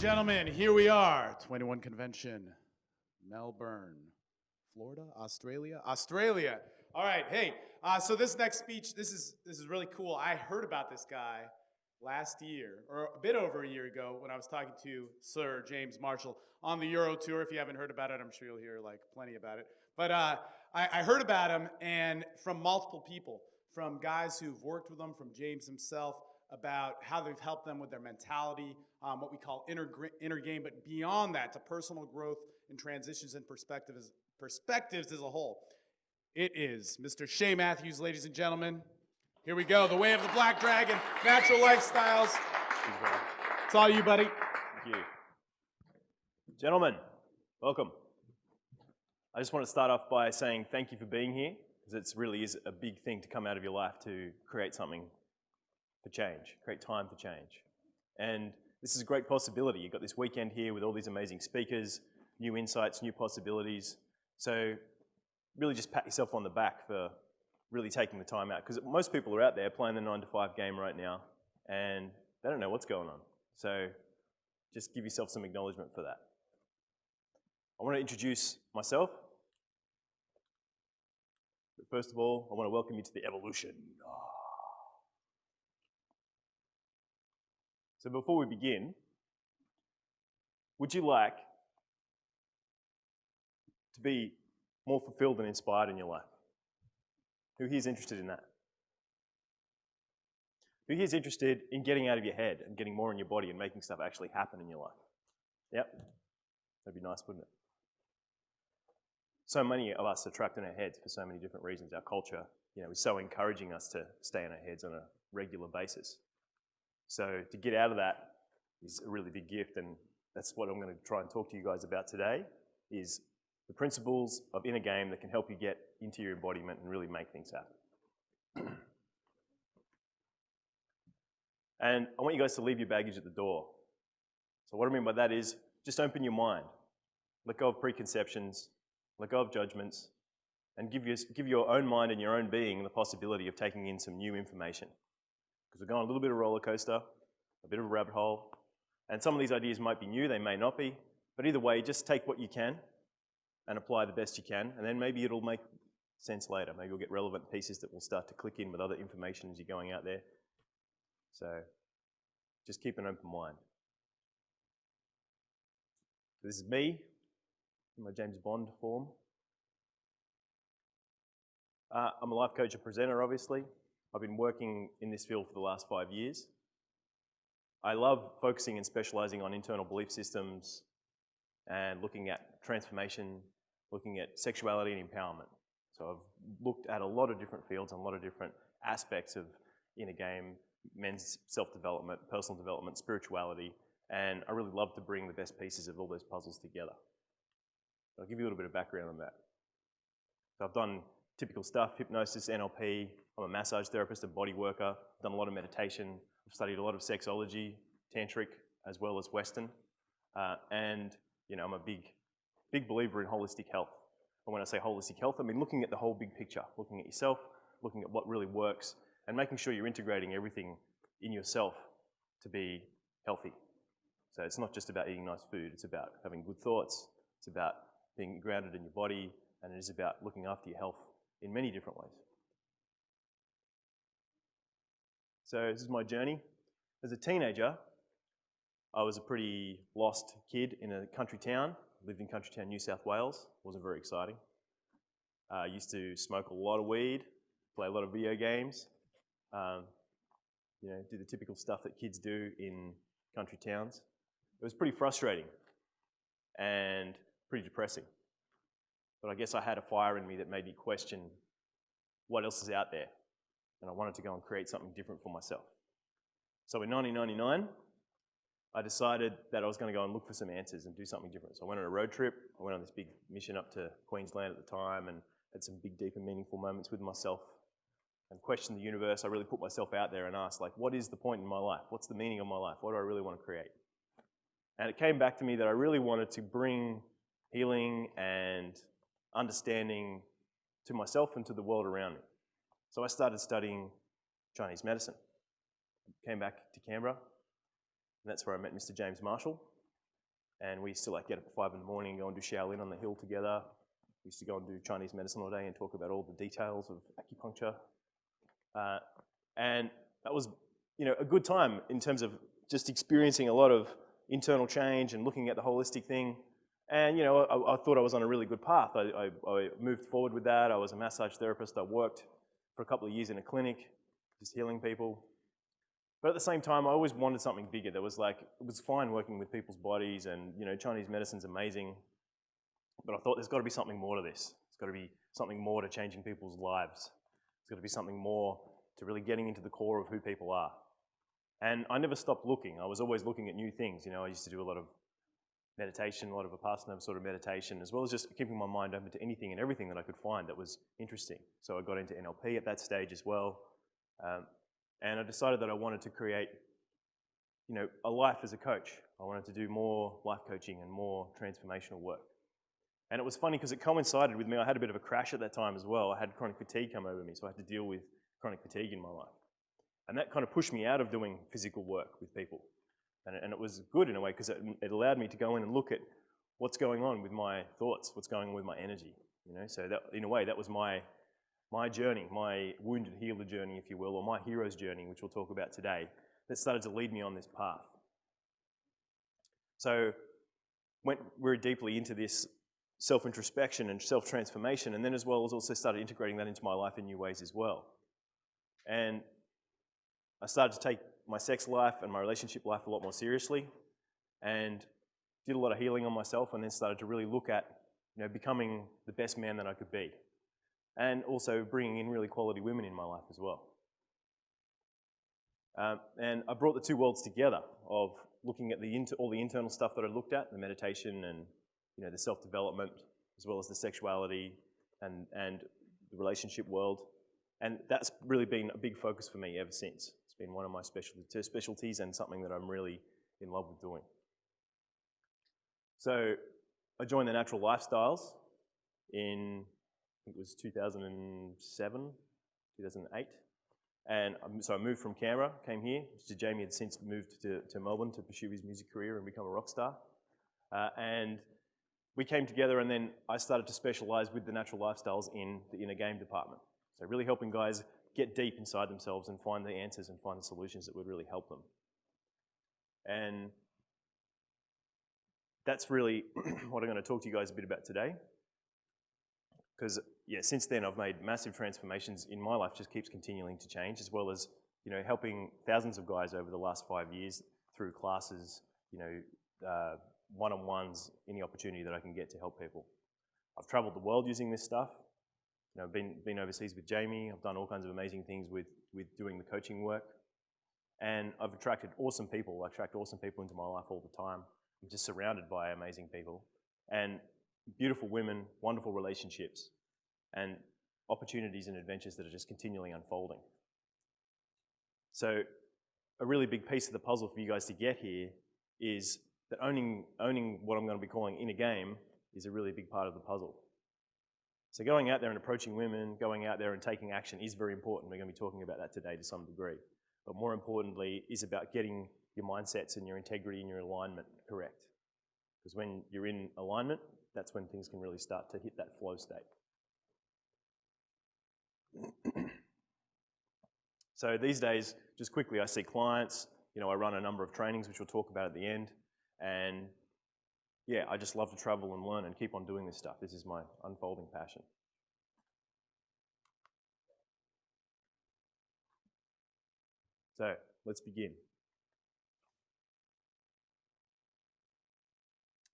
gentlemen, here we are, 21 Convention, Melbourne, Florida, Australia. All right, hey, so this next speech, this is really cool. I heard about this guy last year, or a bit over a year ago, when I was talking to Sir James Marshall on the Euro tour. If you haven't heard about it, I'm sure you'll hear like plenty about it. But I heard about him, and from multiple people, from guys who've worked with him, from James himself, about how they've helped them with their mentality, what we call inner game, but beyond that, to personal growth and transitions and perspectives as a whole. It is Mr. Shae Matthews, ladies and gentlemen. Here we go, the way of the Black Dragon, natural lifestyles. It's all you, buddy. Thank you. Gentlemen, welcome. I just want to start off by saying thank you for being here, because it really is a big thing to come out of your life to create something for change, create time for change. And this is a great possibility. You've got this weekend here with all these amazing speakers, new insights, new possibilities. So really just pat yourself on the back for really taking the time out, because most people are out there playing the 9-to-5 game right now and they don't know what's going on. So just give yourself some acknowledgement for that. I want to introduce myself. But first of all, I want to welcome you to the evolution. So before we begin, would you like to be more fulfilled and inspired in your life? Who here is interested in that? Who here is interested in getting out of your head and getting more in your body and making stuff actually happen in your life? Yep, that'd be nice, wouldn't it? So many of us are trapped in our heads for so many different reasons. Our culture, is so encouraging us to stay in our heads on a regular basis. So to get out of that is a really big gift, and that's what I'm going to try and talk to you guys about today, is the principles of inner game that can help you get into your embodiment and really make things happen. And I want you guys to leave your baggage at the door. So what I mean by that is just open your mind. Let go of preconceptions, let go of judgments, and give your own mind and your own being the possibility of taking in some new information. Because we're going a little bit of a roller coaster, a bit of a rabbit hole, and some of these ideas might be new, they may not be, but either way, just take what you can and apply the best you can, and then maybe it'll make sense later. Maybe you'll get relevant pieces that will start to click in with other information as you're going out there. So just keep an open mind. This is me in my James Bond form. I'm a life coach and presenter, obviously. I've been working in this field for the last 5 years. I love focusing and specializing on internal belief systems and looking at transformation, looking at sexuality and empowerment. So I've looked at a lot of different fields and a lot of different aspects of inner game, men's self-development, personal development, spirituality, and I really love to bring the best pieces of all those puzzles together. So I'll give you a little bit of background on that. So I've done typical stuff, hypnosis, NLP. I'm a massage therapist and body worker. I've done a lot of meditation. I've studied a lot of sexology, tantric, as well as Western. And I'm a big believer in holistic health. And when I say holistic health, I mean looking at the whole big picture, looking at yourself, looking at what really works, and making sure you're integrating everything in yourself to be healthy. So it's not just about eating nice food, it's about having good thoughts, it's about being grounded in your body, and it is about looking after your health in many different ways. So this is my journey. As a teenager, I was a pretty lost kid in a country town. Lived in country town, New South Wales. Wasn't very exciting. I used to smoke a lot of weed, play a lot of video games, do the typical stuff that kids do in country towns. It was pretty frustrating and pretty depressing. But I guess I had a fire in me that made me question what else is out there. And I wanted to go and create something different for myself. So in 1999, I decided that I was going to go and look for some answers and do something different. So I went on a road trip. I went on this big mission up to Queensland at the time and had some big, deep and meaningful moments with myself and questioned the universe. I really put myself out there and asked, what is the point in my life? What's the meaning of my life? What do I really want to create? And it came back to me that I really wanted to bring healing and understanding to myself and to the world around me. So I started studying Chinese medicine. Came back to Canberra, and that's where I met Mr. James Marshall. And we used to like get up at 5 in the morning and go and do Shaolin on the hill together. We used to go and do Chinese medicine all day and talk about all the details of acupuncture. And that was, a good time in terms of just experiencing a lot of internal change and looking at the holistic thing. And, I thought I was on a really good path. I moved forward with that. I was a massage therapist. I worked for a couple of years in a clinic, just healing people. But at the same time, I always wanted something bigger. It was fine working with people's bodies and, Chinese medicine's amazing. But I thought there's got to be something more to this. There's got to be something more to changing people's lives. There's got to be something more to really getting into the core of who people are. And I never stopped looking. I was always looking at new things. I used to do a lot of meditation, a lot of Vipassana sort of meditation, as well as just keeping my mind open to anything and everything that I could find that was interesting. So I got into NLP at that stage as well. And I decided that I wanted to create, a life as a coach. I wanted to do more life coaching and more transformational work. And it was funny because it coincided with me. I had a bit of a crash at that time as well. I had chronic fatigue come over me, so I had to deal with chronic fatigue in my life. And that kind of pushed me out of doing physical work with people. And it was good in a way because it allowed me to go in and look at what's going on with my thoughts, what's going on with my energy. So that, in a way, that was my journey, my wounded healer journey, if you will, or my hero's journey, which we'll talk about today, that started to lead me on this path. So went very deeply into this self-introspection and self-transformation, and then as well as also started integrating that into my life in new ways as well. And I started to take my sex life and my relationship life a lot more seriously, and did a lot of healing on myself, and then started to really look at, becoming the best man that I could be. And also bringing in really quality women in my life as well. And I brought the two worlds together of looking at all the internal stuff that I looked at, the meditation and the self-development, as well as the sexuality and the relationship world. And that's really been a big focus for me ever since. It's been one of my specialties and something that I'm really in love with doing. So I joined the Natural Lifestyles in, I think it was 2007, 2008. And so I moved from Canberra, came here. Jamie had since moved to Melbourne to pursue his music career and become a rock star. And we came together, and then I started to specialize with the Natural Lifestyles in the inner game department. So really helping guys get deep inside themselves and find the answers and find the solutions that would really help them. And that's really what I'm going to talk to you guys a bit about today. Because, since then I've made massive transformations in my life, just keeps continuing to change, as well as, helping thousands of guys over the last 5 years through classes, one-on-ones, any opportunity that I can get to help people. I've traveled the world using this stuff. I've been overseas with Jamie. I've done all kinds of amazing things with doing the coaching work. And I've attracted awesome people. I attract awesome people into my life all the time. I'm just surrounded by amazing people. And beautiful women, wonderful relationships, and opportunities and adventures that are just continually unfolding. So a really big piece of the puzzle for you guys to get here is that owning what I'm going to be calling inner game is a really big part of the puzzle. So going out there and approaching women, going out there and taking action is very important. We're going to be talking about that today to some degree. But more importantly is about getting your mindsets and your integrity and your alignment correct. Because when you're in alignment, that's when things can really start to hit that flow state. So these days, just quickly, I see clients, I run a number of trainings, which we'll talk about at the end. And I just love to travel and learn and keep on doing this stuff. This is my unfolding passion. So let's begin.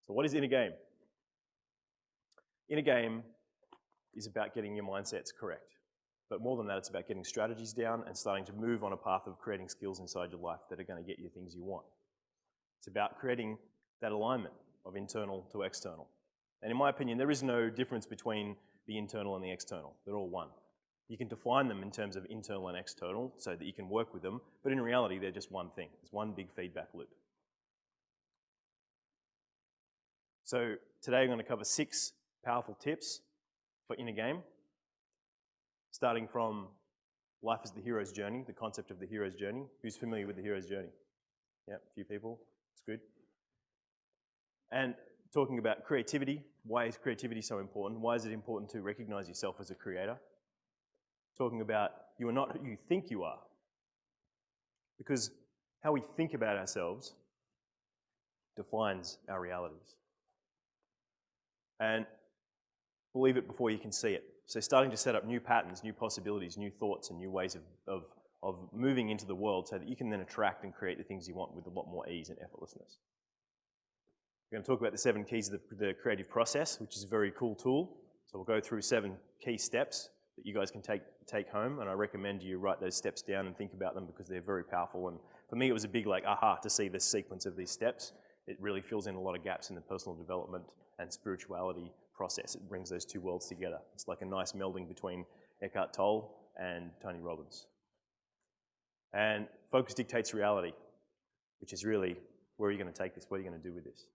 So what is inner game? Inner game is about getting your mindsets correct. But more than that, it's about getting strategies down and starting to move on a path of creating skills inside your life that are going to get you things you want. It's about creating that alignment of internal to external. And in my opinion, there is no difference between the internal and the external. They're all one. You can define them in terms of internal and external so that you can work with them, but in reality, they're just one thing. It's one big feedback loop. So today I'm going to cover 6 powerful tips for inner game, starting from life as the hero's journey, the concept of the hero's journey. Who's familiar with the hero's journey? Yeah, a few people. It's good. And talking about creativity, why is creativity so important? Why is it important to recognize yourself as a creator? Talking about you are not who you think you are. Because how we think about ourselves defines our realities. And believe it before you can see it. So starting to set up new patterns, new possibilities, new thoughts, and new ways of moving into the world so that you can then attract and create the things you want with a lot more ease and effortlessness. We're going to talk about the 7 keys of the creative process, which is a very cool tool. So we'll go through 7 key steps that you guys can take home, and I recommend you write those steps down and think about them because they're very powerful. And for me, it was a big aha to see the sequence of these steps. It really fills in a lot of gaps in the personal development and spirituality process. It brings those 2 worlds together. It's like a nice melding between Eckhart Tolle and Tony Robbins. And focus dictates reality, which is really, where are you going to take this? What are you going to do with this?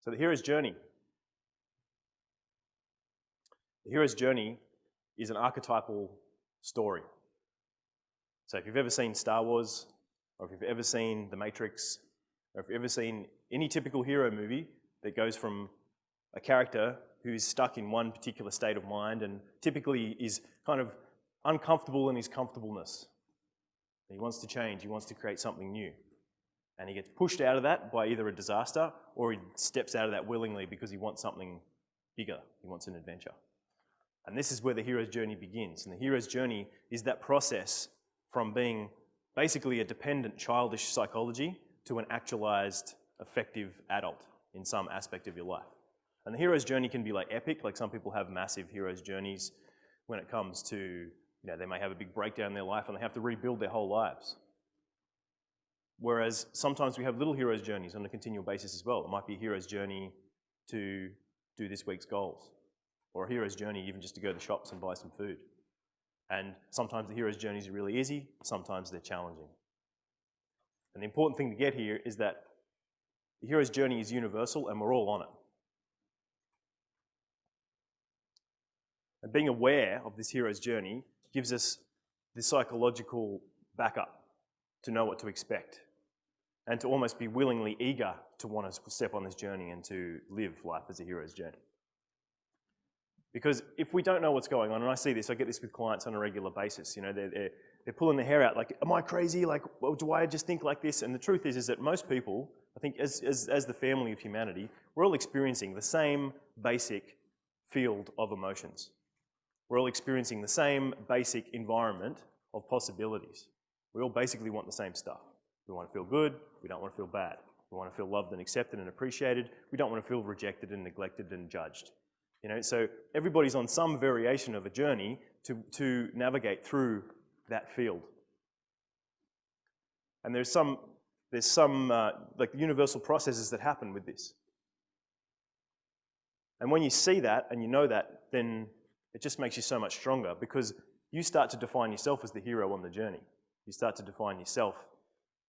So the hero's journey. The hero's journey is an archetypal story. So if you've ever seen Star Wars, or if you've ever seen The Matrix, or if you've ever seen any typical hero movie that goes from a character who's stuck in one particular state of mind and typically is kind of uncomfortable in his comfortableness. He wants to change, he wants to create something new. And he gets pushed out of that by either a disaster or he steps out of that willingly because he wants something bigger, he wants an adventure. And this is where the hero's journey begins. And the hero's journey is that process from being basically a dependent childish psychology to an actualized, effective adult in some aspect of your life. And the hero's journey can be like epic, like some people have massive hero's journeys when it comes to, they may have a big breakdown in their life and they have to rebuild their whole lives. Whereas sometimes we have little hero's journeys on a continual basis as well. It might be a hero's journey to do this week's goals, or a hero's journey even just to go to the shops and buy some food. And sometimes the hero's journeys are really easy, sometimes they're challenging. And the important thing to get here is that the hero's journey is universal and we're all on it. And being aware of this hero's journey gives us the psychological backup to know what to expect and to almost be willingly eager to want to step on this journey and to live life as a hero's journey. Because if we don't know what's going on, and I see this, I get this with clients on a regular basis, they're pulling their hair out like, am I crazy? Like, well, do I just think like this? And the truth is that most people, I think as the family of humanity, we're all experiencing the same basic field of emotions. We're all experiencing the same basic environment of possibilities. We all basically want the same stuff. We want to feel good, we don't want to feel bad. We want to feel loved and accepted and appreciated. We don't want to feel rejected and neglected and judged. So everybody's on some variation of a journey to navigate through that field. And there's some like universal processes that happen with this. And when you see that and you know that, then it just makes you so much stronger because you start to define yourself as the hero on the journey. You start to define yourself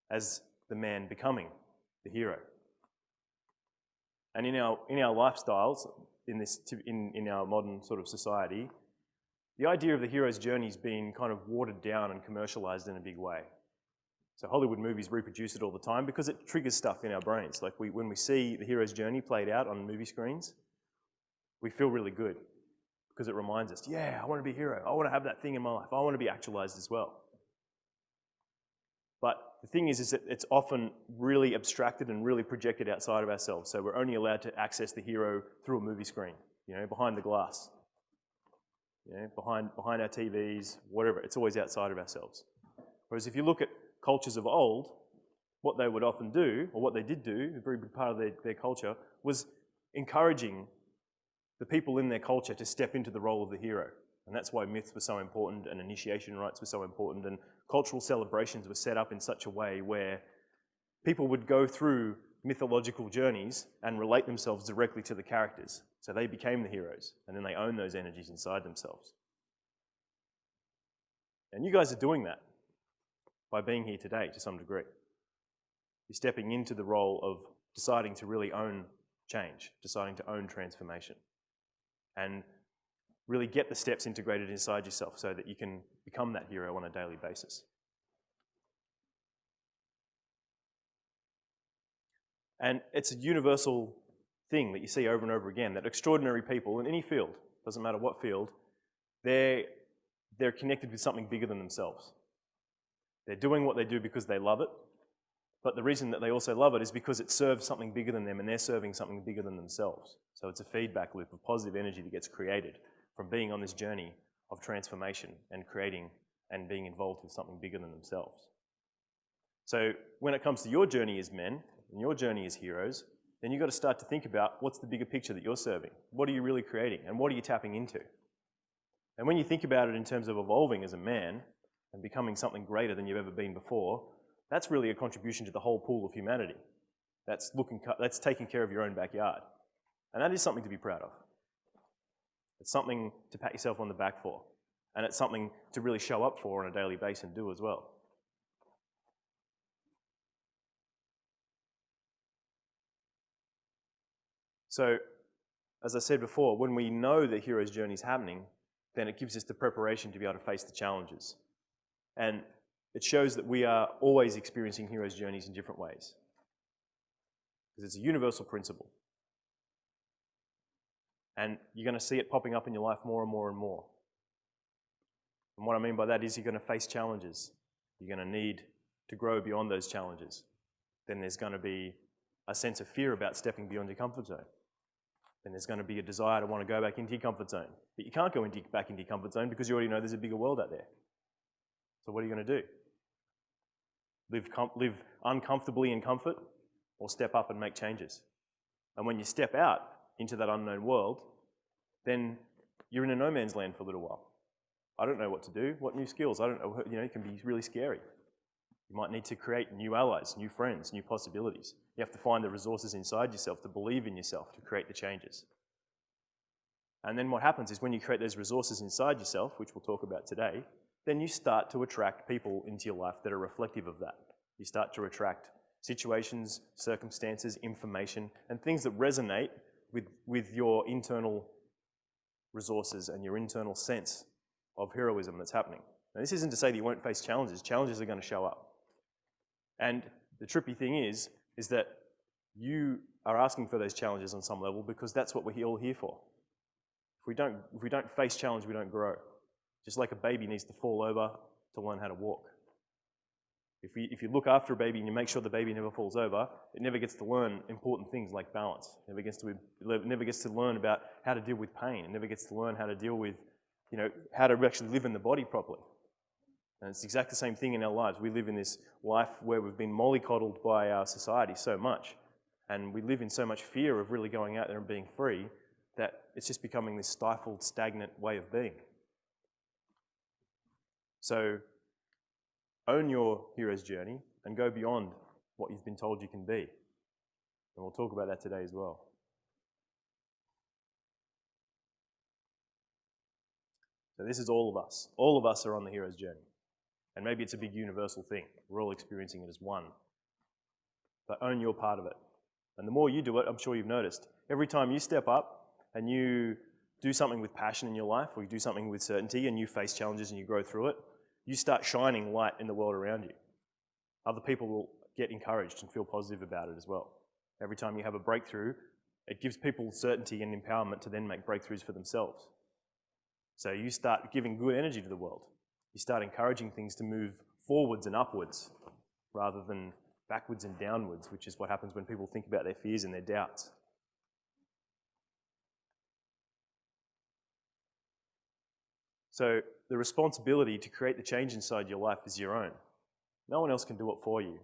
as the man becoming the hero. And in our lifestyles, in our modern sort of society, the idea of the hero's journey has been kind of watered down and commercialized in a big way. So Hollywood movies reproduce it all the time because it triggers stuff in our brains. Like when we see the hero's journey played out on movie screens, we feel really good because it reminds us, yeah, I want to be a hero. I want to have that thing in my life. I want to be actualized as well. But the thing is that it's often really abstracted and really projected outside of ourselves. So we're only allowed to access the hero through a movie screen, behind the glass, behind our TVs, whatever. It's always outside of ourselves. Whereas if you look at cultures of old, what they would often do, or what they did do, a very big part of their culture, was encouraging the people in their culture to step into the role of the hero. And that's why myths were so important and initiation rites were so important and cultural celebrations were set up in such a way where people would go through mythological journeys and relate themselves directly to the characters. So they became the heroes and then they own those energies inside themselves. And you guys are doing that by being here today to some degree. You're stepping into the role of deciding to really own change, deciding to own transformation. And really get the steps integrated inside yourself so that you can become that hero on a daily basis. And it's a universal thing that you see over and over again, that extraordinary people in any field, doesn't matter what field, they're connected with something bigger than themselves. They're doing what they do because they love it, but the reason that they also love it is because it serves something bigger than them and they're serving something bigger than themselves. So it's a feedback loop of positive energy that gets created from being on this journey of transformation and creating and being involved with something bigger than themselves. So when it comes to your journey as men and your journey as heroes, then you've got to start to think about what's the bigger picture that you're serving? What are you really creating and what are you tapping into? And when you think about it in terms of evolving as a man and becoming something greater than you've ever been before, that's really a contribution to the whole pool of humanity. That's taking care of your own backyard. And that is something to be proud of. It's something to pat yourself on the back for. And it's something to really show up for on a daily basis and do as well. So, as I said before, when we know the hero's journey is happening, then it gives us the preparation to be able to face the challenges. And it shows that we are always experiencing hero's journeys in different ways. Because it's a universal principle. And you're going to see it popping up in your life more and more and more. And what I mean by that is you're going to face challenges. You're going to need to grow beyond those challenges. Then there's going to be a sense of fear about stepping beyond your comfort zone. Then there's going to be a desire to want to go back into your comfort zone. But you can't go back into your comfort zone because you already know there's a bigger world out there. So what are you going to do? Live uncomfortably in comfort or step up and make changes? And when you step out into that unknown world, then you're in a no man's land for a little while. I don't know what to do. What new skills? I don't know. It can be really scary. You might need to create new allies, new friends, new possibilities. You have to find the resources inside yourself to believe in yourself, to create the changes. And then what happens is when you create those resources inside yourself, which we'll talk about today, then you start to attract people into your life that are reflective of that. You start to attract situations, circumstances, information, and things that resonate with your internal resources and your internal sense of heroism that's happening. Now, this isn't to say that you won't face challenges. Challenges are going to show up. And the trippy thing is that you are asking for those challenges on some level because that's what we're all here for. If we don't face challenge, we don't grow. Just like a baby needs to fall over to learn how to walk. If you look after a baby and you make sure the baby never falls over, it never gets to learn important things like balance. It never gets to learn about how to deal with pain. It never gets to learn how to deal with, how to actually live in the body properly. And it's exactly the same thing in our lives. We live in this life where we've been mollycoddled by our society so much, and we live in so much fear of really going out there and being free that it's just becoming this stifled, stagnant way of being. So, own your hero's journey and go beyond what you've been told you can be. And we'll talk about that today as well. So this is all of us. All of us are on the hero's journey. And maybe it's a big universal thing. We're all experiencing it as one. But own your part of it. And the more you do it, I'm sure you've noticed, every time you step up and you do something with passion in your life, or you do something with certainty and you face challenges and you grow through it, you start shining light in the world around you. Other people will get encouraged and feel positive about it as well. Every time you have a breakthrough, it gives people certainty and empowerment to then make breakthroughs for themselves. So you start giving good energy to the world. You start encouraging things to move forwards and upwards rather than backwards and downwards, which is what happens when people think about their fears and their doubts. So the responsibility to create the change inside your life is your own. No one else can do it for you.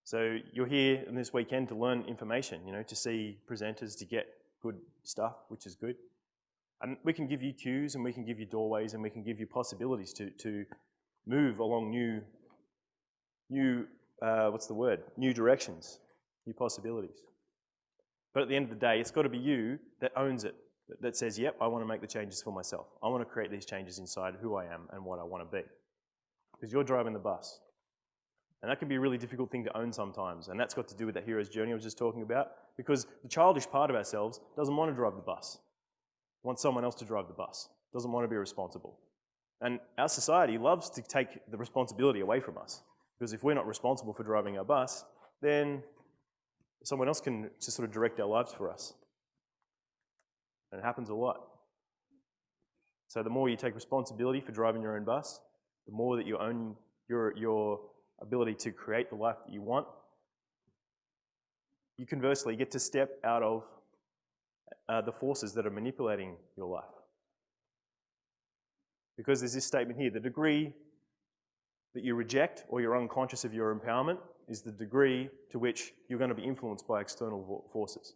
So you're here in this weekend to learn information, to see presenters, to get good stuff, which is good. And we can give you cues and we can give you doorways and we can give you possibilities to move along new directions, new possibilities. But at the end of the day, it's got to be you that owns it, that says, yep, I want to make the changes for myself. I want to create these changes inside who I am and what I want to be. Because you're driving the bus. And that can be a really difficult thing to own sometimes. And that's got to do with that hero's journey I was just talking about. Because the childish part of ourselves doesn't want to drive the bus. Wants someone else to drive the bus. Doesn't want to be responsible. And our society loves to take the responsibility away from us. Because if we're not responsible for driving our bus, then someone else can just sort of direct our lives for us. And it happens a lot. So the more you take responsibility for driving your own bus, the more that you own your ability to create the life that you want, you conversely get to step out of the forces that are manipulating your life. Because there's this statement here, the degree that you reject or you're unconscious of your empowerment is the degree to which you're going to be influenced by external forces.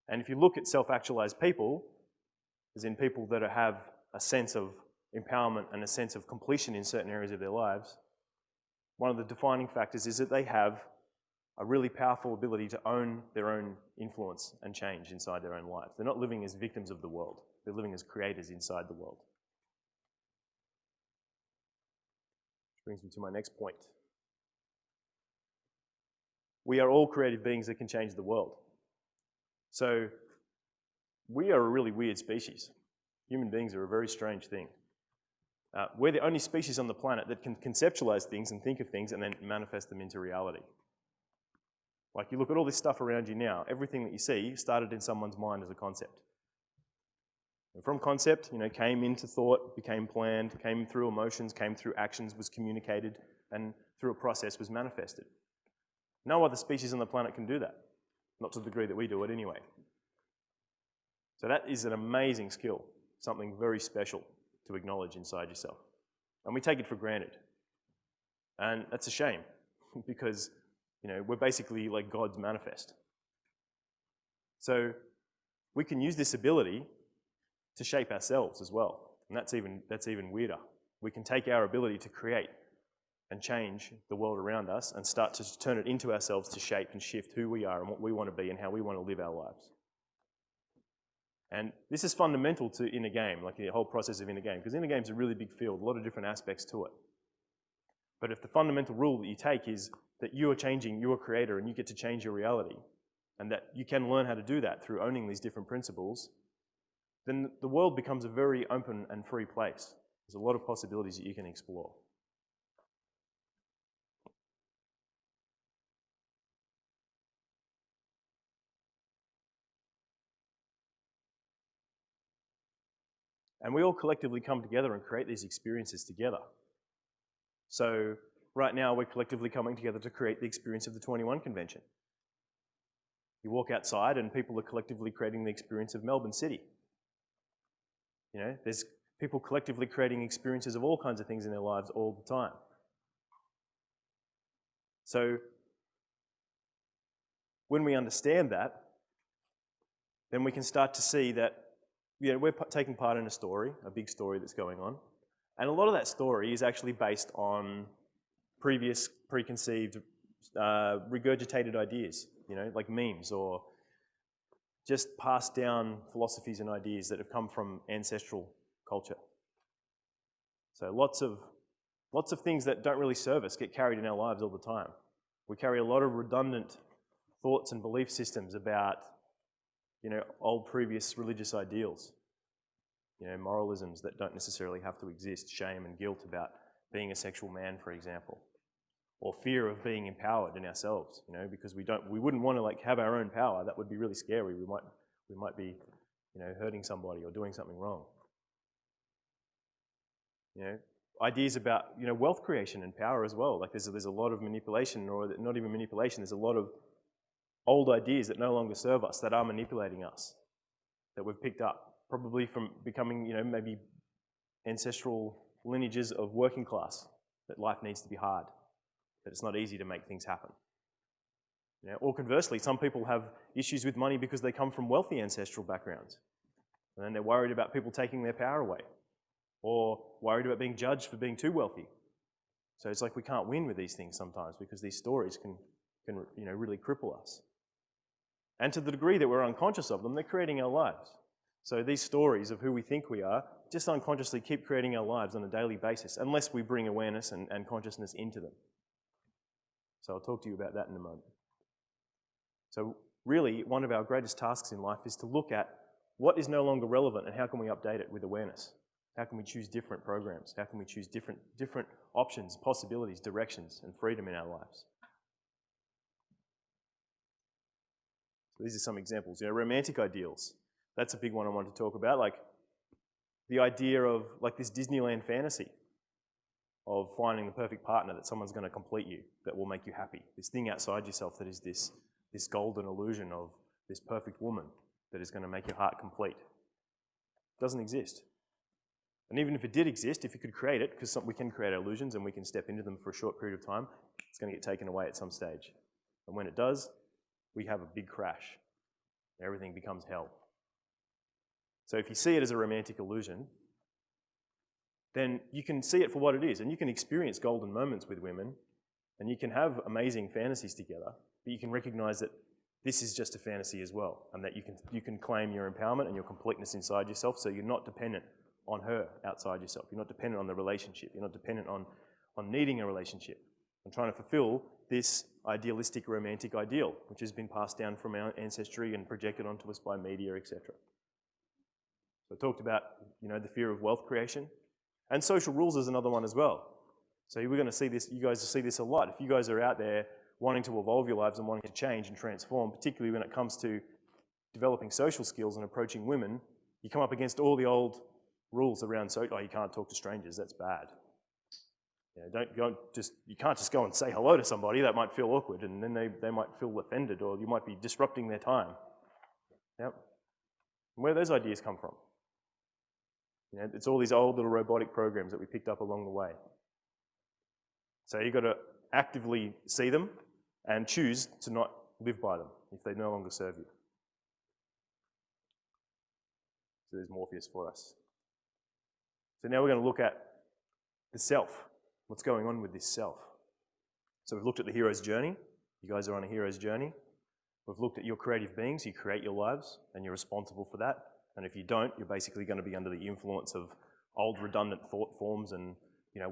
And if you look at self-actualized people, as in people that have a sense of empowerment and a sense of completion in certain areas of their lives, one of the defining factors is that they have a really powerful ability to own their own influence and change inside their own lives. They're not living as victims of the world. They're living as creators inside the world. Which brings me to my next point. We are all creative beings that can change the world. So we are a really weird species. Human beings are a very strange thing. We're the only species on the planet that can conceptualize things and think of things and then manifest them into reality. Like you look at all this stuff around you now, everything that you see started in someone's mind as a concept. And from concept, came into thought, became planned, came through emotions, came through actions, was communicated, and through a process was manifested. No other species on the planet can do that. Not to the degree that we do it anyway. So that is an amazing skill, something very special to acknowledge inside yourself. And we take it for granted. And that's a shame, because we're basically like God's manifest. So we can use this ability to shape ourselves as well. And that's even weirder. We can take our ability to create and change the world around us and start to turn it into ourselves to shape and shift who we are and what we want to be and how we want to live our lives. And this is fundamental to inner game, like the whole process of inner game, because inner game is a really big field, a lot of different aspects to it. But if the fundamental rule that you take is that you are changing, you're a creator, and you get to change your reality, and that you can learn how to do that through owning these different principles, then the world becomes a very open and free place. There's a lot of possibilities that you can explore. And we all collectively come together and create these experiences together. So right now we're collectively coming together to create the experience of the 21 convention. You walk outside and people are collectively creating the experience of Melbourne City. There's people collectively creating experiences of all kinds of things in their lives all the time. So when we understand that, then we can start to see that we're taking part in a story, a big story that's going on. And a lot of that story is actually based on previous preconceived, regurgitated ideas, like memes or just passed down philosophies and ideas that have come from ancestral culture. So lots of things that don't really serve us get carried in our lives all the time. We carry a lot of redundant thoughts and belief systems about old previous religious ideals, moralisms that don't necessarily have to exist, shame and guilt about being a sexual man, for example, or fear of being empowered in ourselves, because we wouldn't want to have our own power. That would be really scary. We might be, hurting somebody or doing something wrong. Ideas about, wealth creation and power as well. Like there's a lot of manipulation, or not even manipulation, there's a lot of old ideas that no longer serve us, that are manipulating us, that we've picked up, probably from becoming, maybe ancestral lineages of working class, that life needs to be hard, that it's not easy to make things happen. Or conversely, some people have issues with money because they come from wealthy ancestral backgrounds, and then they're worried about people taking their power away, or worried about being judged for being too wealthy. So it's like we can't win with these things sometimes, because these stories can really cripple us. And to the degree that we're unconscious of them, they're creating our lives. So these stories of who we think we are just unconsciously keep creating our lives on a daily basis, unless we bring awareness and consciousness into them. So I'll talk to you about that in a moment. So really, one of our greatest tasks in life is to look at what is no longer relevant and how can we update it with awareness. How can we choose different programs? How can we choose different options, possibilities, directions, and freedom in our lives? So these are some examples. Romantic ideals. That's a big one I wanted to talk about. Like the idea of like this Disneyland fantasy of finding the perfect partner, that someone's going to complete you, that will make you happy. This thing outside yourself that is this golden illusion of this perfect woman that is going to make your heart complete. It doesn't exist. And even if it did exist, if you could create it, because we can create illusions and we can step into them for a short period of time, it's going to get taken away at some stage. And when it does, we have a big crash. Everything becomes hell. So if you see it as a romantic illusion, then you can see it for what it is, and you can experience golden moments with women, and you can have amazing fantasies together, but you can recognize that this is just a fantasy as well, and that you can claim your empowerment and your completeness inside yourself, so you're not dependent on her outside yourself. You're not dependent on the relationship. You're not dependent on needing a relationship and trying to fulfill this idealistic romantic ideal, which has been passed down from our ancestry and projected onto us by media, etc. So I talked about, the fear of wealth creation. And social rules is another one as well. So we're going to see this, you guys see this a lot. If you guys are out there wanting to evolve your lives and wanting to change and transform, particularly when it comes to developing social skills and approaching women, you come up against all the old rules around, you can't talk to strangers, that's bad. You can't just go and say hello to somebody, that might feel awkward, and then they might feel offended, or you might be disrupting their time. Yep. And where do those ideas come from? It's all these old little robotic programs that we picked up along the way. So you've got to actively see them and choose to not live by them if they no longer serve you. So there's Morpheus for us. So now we're going to look at the self. What's going on with this self? So we've looked at the hero's journey. You guys are on a hero's journey. We've looked at your creative beings. You create your lives and you're responsible for that. And if you don't, you're basically going to be under the influence of old redundant thought forms and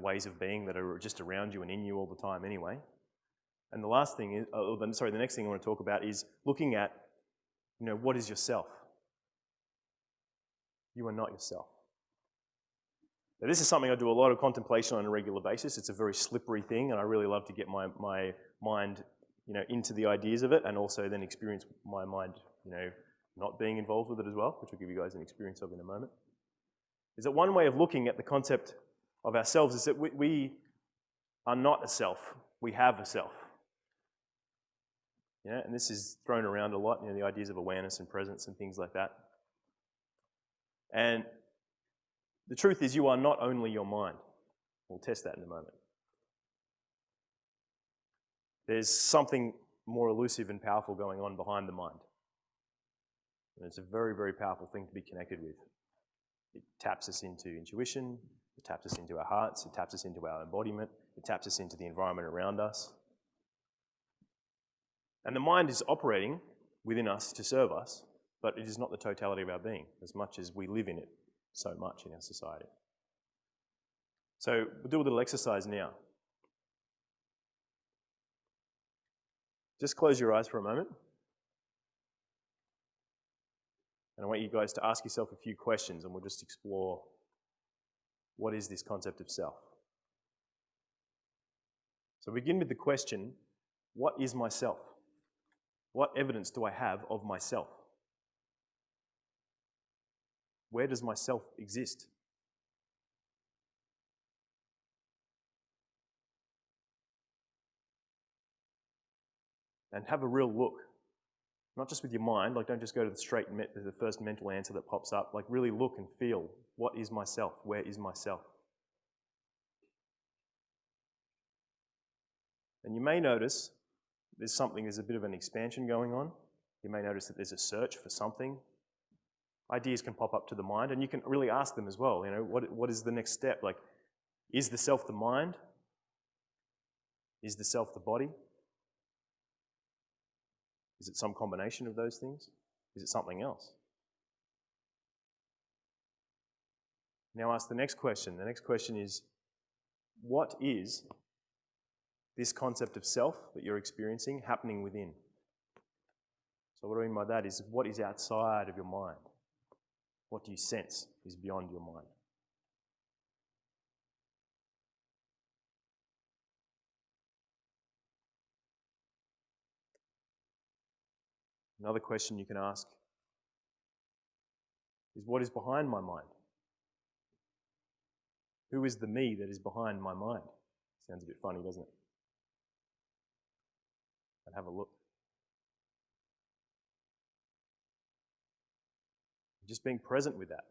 ways of being that are just around you and in you all the time anyway. And the last thing is, the next thing I want to talk about is looking at, what is yourself? You are not yourself. Now, this is something I do a lot of contemplation on a regular basis. It's a very slippery thing, and I really love to get my mind, into the ideas of it, and also then experience my mind, not being involved with it as well, which will give you guys an experience of in a moment. Is that one way of looking at the concept of ourselves is that we are not a self, we have a self. And this is thrown around a lot, the ideas of awareness and presence and things like that. And the truth is you are not only your mind. We'll test that in a moment. There's something more elusive and powerful going on behind the mind. And it's a very, very powerful thing to be connected with. It taps us into intuition, it taps us into our hearts, it taps us into our embodiment, it taps us into the environment around us. And the mind is operating within us to serve us, but it is not the totality of our being, as much as we live in it so much in our society. So we'll do a little exercise now. Just close your eyes for a moment. And I want you guys to ask yourself a few questions, and we'll just explore what is this concept of self. So begin with the question, what is myself? What evidence do I have of myself? Where does myself exist? And have a real look. Not just with your mind, don't just go to the first mental answer that pops up. Really look and feel, what is myself? Where is myself? And you may notice there's a bit of an expansion going on. You may notice that there's a search for something. Ideas can pop up to the mind, and you can really ask them as well, what is the next step? Is the self the mind? Is the self the body? Is it some combination of those things? Is it something else? Now ask the next question. The next question is, what is this concept of self that you're experiencing happening within? So what I mean by that is, what is outside of your mind? What do you sense is beyond your mind? Another question you can ask is, what is behind my mind? Who is the me that is behind my mind? Sounds a bit funny, doesn't it? But have a look. Just being present with that.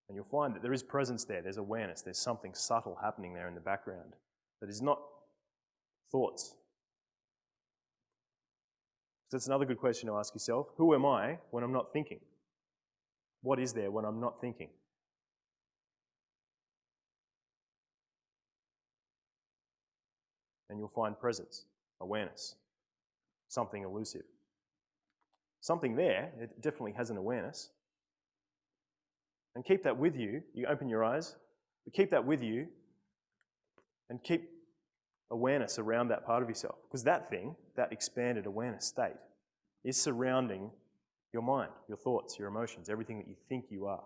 And you'll find that there is presence there, there's awareness, there's something subtle happening there in the background that is not thoughts. So that's another good question to ask yourself. Who am I when I'm not thinking? What is there when I'm not thinking? And you'll find presence, awareness, something elusive. Something there, it definitely has an awareness. And keep that with you. You open your eyes, but keep that with you and keep awareness around that part of yourself. Because that thing, that expanded awareness state, is surrounding your mind, your thoughts, your emotions, everything that you think you are.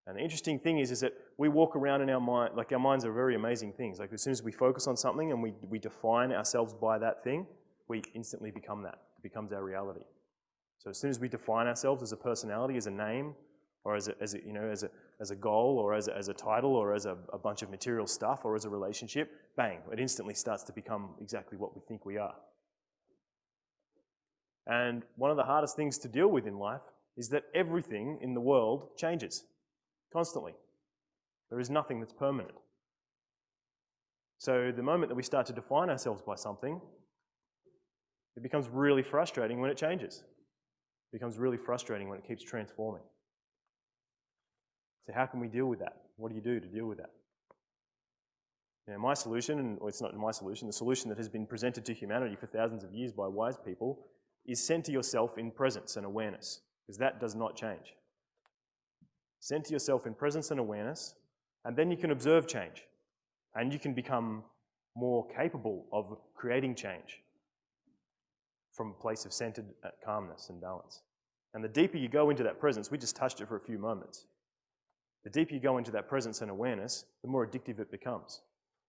And the interesting thing is that we walk around in our mind, like our minds are very amazing things. Like as soon as we focus on something and we define ourselves by that thing, we instantly become that. It becomes our reality. So as soon as we define ourselves as a personality, as a name, or as a goal, or as a title, or as a bunch of material stuff, or as a relationship, bang, it instantly starts to become exactly what we think we are. And one of the hardest things to deal with in life is that everything in the world changes constantly. There is nothing that's permanent. So the moment that we start to define ourselves by something, it becomes really frustrating when it changes. It becomes really frustrating when it keeps transforming. So how can we deal with that? What do you do to deal with that? You know, my solution, or it's not my solution, the solution that has been presented to humanity for thousands of years by wise people is center yourself in presence and awareness, because that does not change. Center yourself in presence and awareness, and then you can observe change, and you can become more capable of creating change from a place of centered calmness and balance. And the deeper you go into that presence, we just touched it for a few moments. The deeper you go into that presence and awareness, the more addictive it becomes.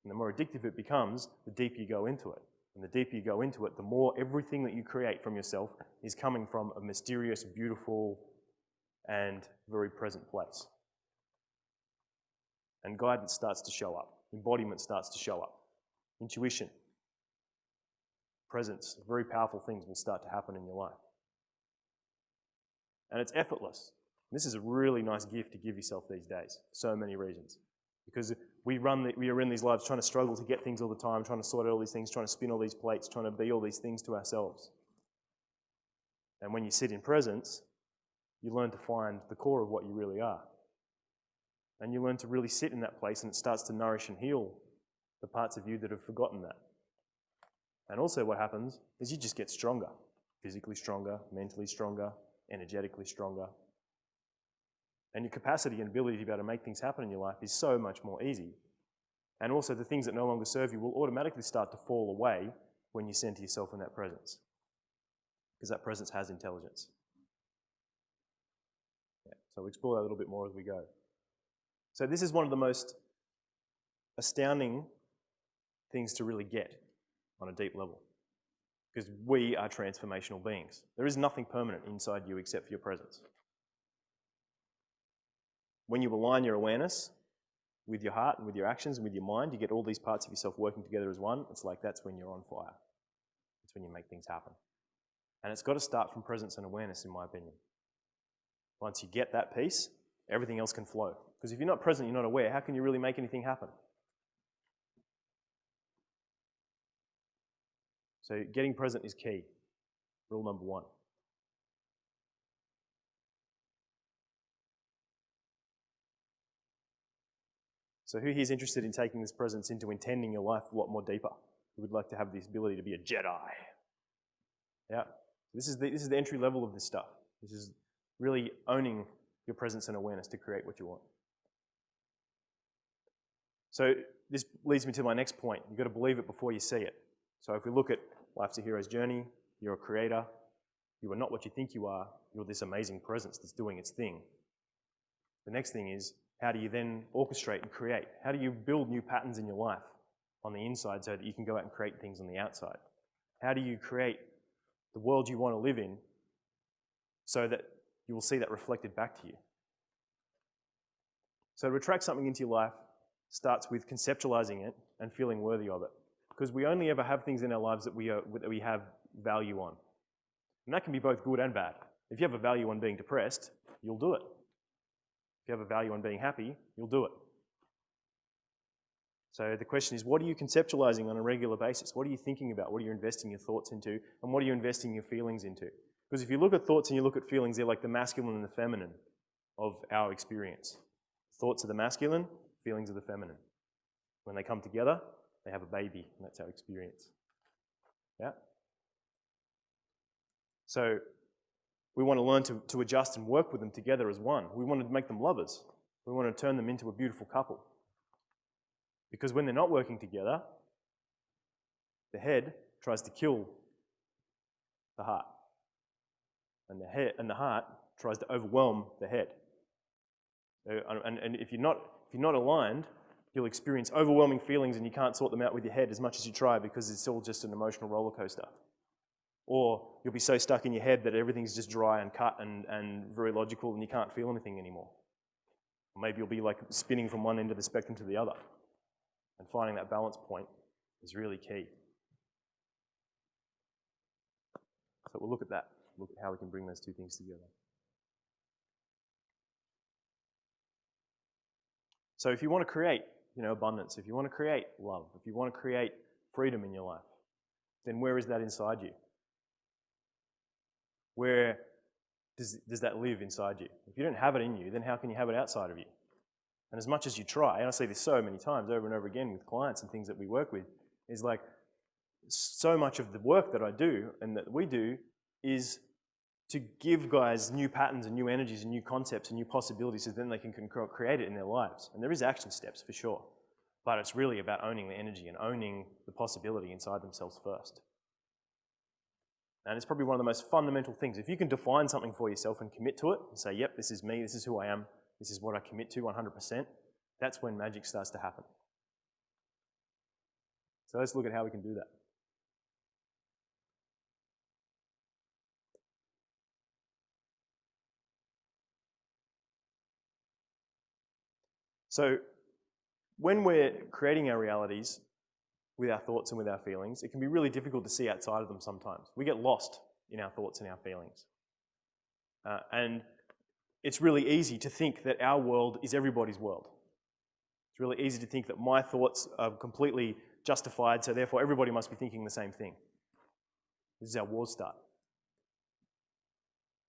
And the more addictive it becomes, the deeper you go into it. And the deeper you go into it, the more everything that you create from yourself is coming from a mysterious, beautiful, and very present place. And guidance starts to show up. Embodiment starts to show up. Intuition, presence, very powerful things will start to happen in your life. And it's effortless. This is a really nice gift to give yourself these days, for so many reasons. Because we are in these lives trying to struggle to get things all the time, trying to sort out all these things, trying to spin all these plates, trying to be all these things to ourselves. And when you sit in presence, you learn to find the core of what you really are. And you learn to really sit in that place, and it starts to nourish and heal the parts of you that have forgotten that. And also what happens is you just get stronger, physically stronger, mentally stronger, energetically stronger. And your capacity and ability to be able to make things happen in your life is so much more easy. And also the things that no longer serve you will automatically start to fall away when you center yourself in that presence. Because that presence has intelligence. Yeah, so we'll explore that a little bit more as we go. So this is one of the most astounding things to really get on a deep level. Because we are transformational beings. There is nothing permanent inside you except for your presence. When you align your awareness with your heart and with your actions and with your mind, you get all these parts of yourself working together as one. It's like that's when you're on fire. It's when you make things happen. And it's got to start from presence and awareness, in my opinion. Once you get that piece, everything else can flow. Because if you're not present, you're not aware, how can you really make anything happen? So getting present is key. Rule number 1. So who here is interested in taking this presence into intending your life a lot more deeper? Who would like to have this ability to be a Jedi? Yeah. This is the entry level of this stuff. This is really owning your presence and awareness to create what you want. So this leads me to my next point. You've got to believe it before you see it. So if we look at Life's a Hero's Journey, you're a creator. You are not what you think you are. You're this amazing presence that's doing its thing. The next thing is, how do you then orchestrate and create? How do you build new patterns in your life on the inside so that you can go out and create things on the outside? How do you create the world you want to live in so that you will see that reflected back to you? So to attract something into your life starts with conceptualizing it and feeling worthy of it. Because we only ever have things in our lives that we have value on. And that can be both good and bad. If you have a value on being depressed, you'll do it. If you have a value on being happy, you'll do it. So the question is, what are you conceptualizing on a regular basis? What are you thinking about? What are you investing your thoughts into? And what are you investing your feelings into? Because if you look at thoughts and you look at feelings, they're like the masculine and the feminine of our experience. Thoughts are the masculine, feelings are the feminine. When they come together, they have a baby, and that's our experience. Yeah? So we want to learn to adjust and work with them together as one. We want to make them lovers. We want to turn them into a beautiful couple. Because when they're not working together, the head tries to kill the heart. And the heart tries to overwhelm the head. And if you're not aligned, you'll experience overwhelming feelings and you can't sort them out with your head as much as you try because it's all just an emotional roller coaster. Or you'll be so stuck in your head that everything's just dry and cut and very logical and you can't feel anything anymore. Or maybe you'll be like spinning from one end of the spectrum to the other. And finding that balance point is really key. So we'll look at that, look at how we can bring those two things together. So if you want to create, abundance, if you want to create love, if you want to create freedom in your life, then where is that inside you? Where does that live inside you? If you don't have it in you, then how can you have it outside of you? And as much as you try, and I see this so many times over and over again with clients and things that we work with, is like so much of the work that I do and that we do is to give guys new patterns and new energies and new concepts and new possibilities so then they can create it in their lives. And there is action steps for sure, but it's really about owning the energy and owning the possibility inside themselves first. And it's probably one of the most fundamental things. If you can define something for yourself and commit to it and say, yep, this is me, this is who I am, this is what I commit to 100%, that's when magic starts to happen. So let's look at how we can do that. So when we're creating our realities with our thoughts and with our feelings, it can be really difficult to see outside of them sometimes. We get lost in our thoughts and our feelings. And it's really easy to think that our world is everybody's world. It's really easy to think that my thoughts are completely justified, so therefore everybody must be thinking the same thing. This is how wars start.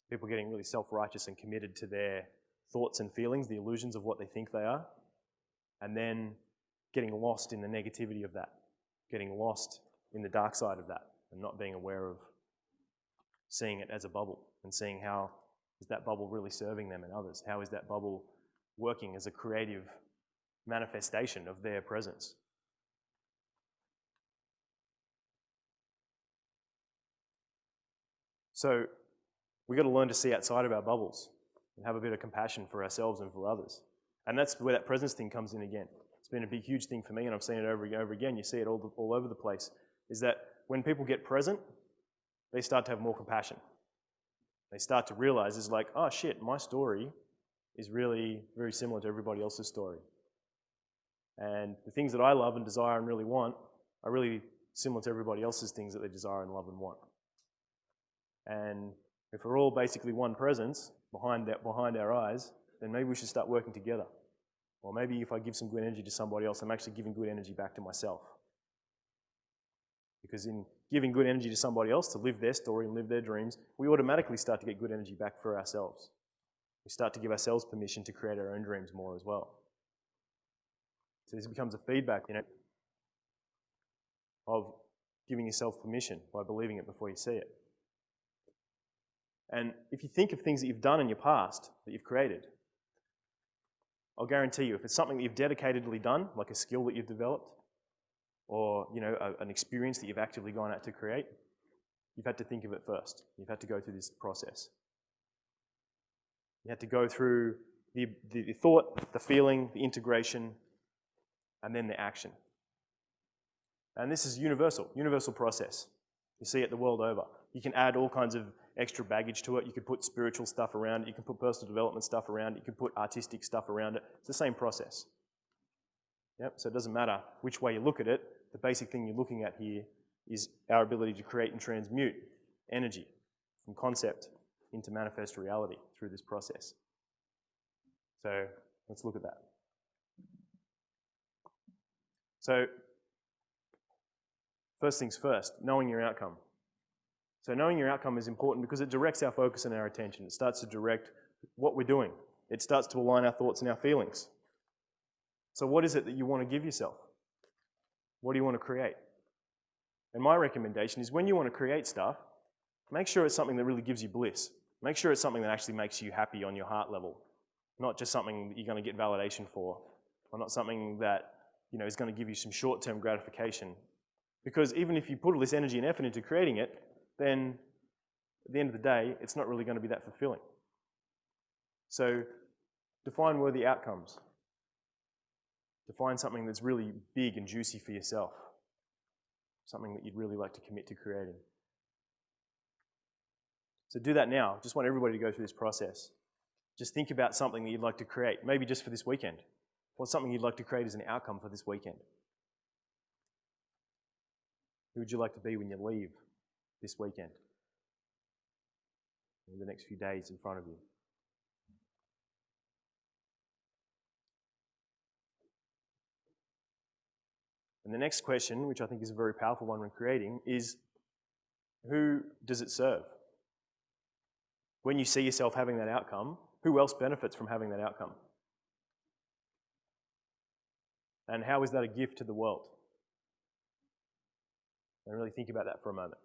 People getting really self-righteous and committed to their thoughts and feelings, the illusions of what they think they are, and then getting lost in the negativity of that, getting lost in the dark side of that, and not being aware of seeing it as a bubble and seeing how is that bubble really serving them and others? How is that bubble working as a creative manifestation of their presence? So we've got to learn to see outside of our bubbles and have a bit of compassion for ourselves and for others. And that's where that presence thing comes in again. It's been a big, huge thing for me, and I've seen it over and over again. You see it all over the place, is that when people get present, they start to have more compassion. They start to realize it's like, oh shit, my story is really very similar to everybody else's story. And the things that I love and desire and really want are really similar to everybody else's things that they desire and love and want. And if we're all basically one presence behind our eyes, then maybe we should start working together. Or maybe if I give some good energy to somebody else, I'm actually giving good energy back to myself. Because in giving good energy to somebody else to live their story and live their dreams, we automatically start to get good energy back for ourselves. We start to give ourselves permission to create our own dreams more as well. So this becomes a feedback, of giving yourself permission by believing it before you see it. And if you think of things that you've done in your past that you've created, I'll guarantee you, if it's something that you've dedicatedly done, like a skill that you've developed, or an experience that you've actively gone out to create, you've had to think of it first. You've had to go through this process. You had to go through the thought, the feeling, the integration, and then the action. And this is universal process. You see it the world over. You can add all kinds of extra baggage to it. You could put spiritual stuff around it. You can put personal development stuff around it. You can put artistic stuff around it. It's the same process. Yep. So it doesn't matter which way you look at it. The basic thing you're looking at here is our ability to create and transmute energy from concept into manifest reality through this process. So let's look at that. So first things first, knowing your outcome. So knowing your outcome is important because it directs our focus and our attention. It starts to direct what we're doing. It starts to align our thoughts and our feelings. So what is it that you want to give yourself? What do you want to create? And my recommendation is when you want to create stuff, make sure it's something that really gives you bliss. Make sure it's something that actually makes you happy on your heart level, not just something that you're going to get validation for, or not something that is going to give you some short-term gratification. Because even if you put all this energy and effort into creating it, then at the end of the day, it's not really going to be that fulfilling. So define worthy outcomes. Define something that's really big and juicy for yourself. Something that you'd really like to commit to creating. So do that now. Just want everybody to go through this process. Just think about something that you'd like to create, maybe just for this weekend. What's something you'd like to create as an outcome for this weekend? Who would you like to be when you leave this weekend? In the next few days in front of you. And the next question, which I think is a very powerful one when creating, is who does it serve? When you see yourself having that outcome, who else benefits from having that outcome? And how is that a gift to the world? And really think about that for a moment.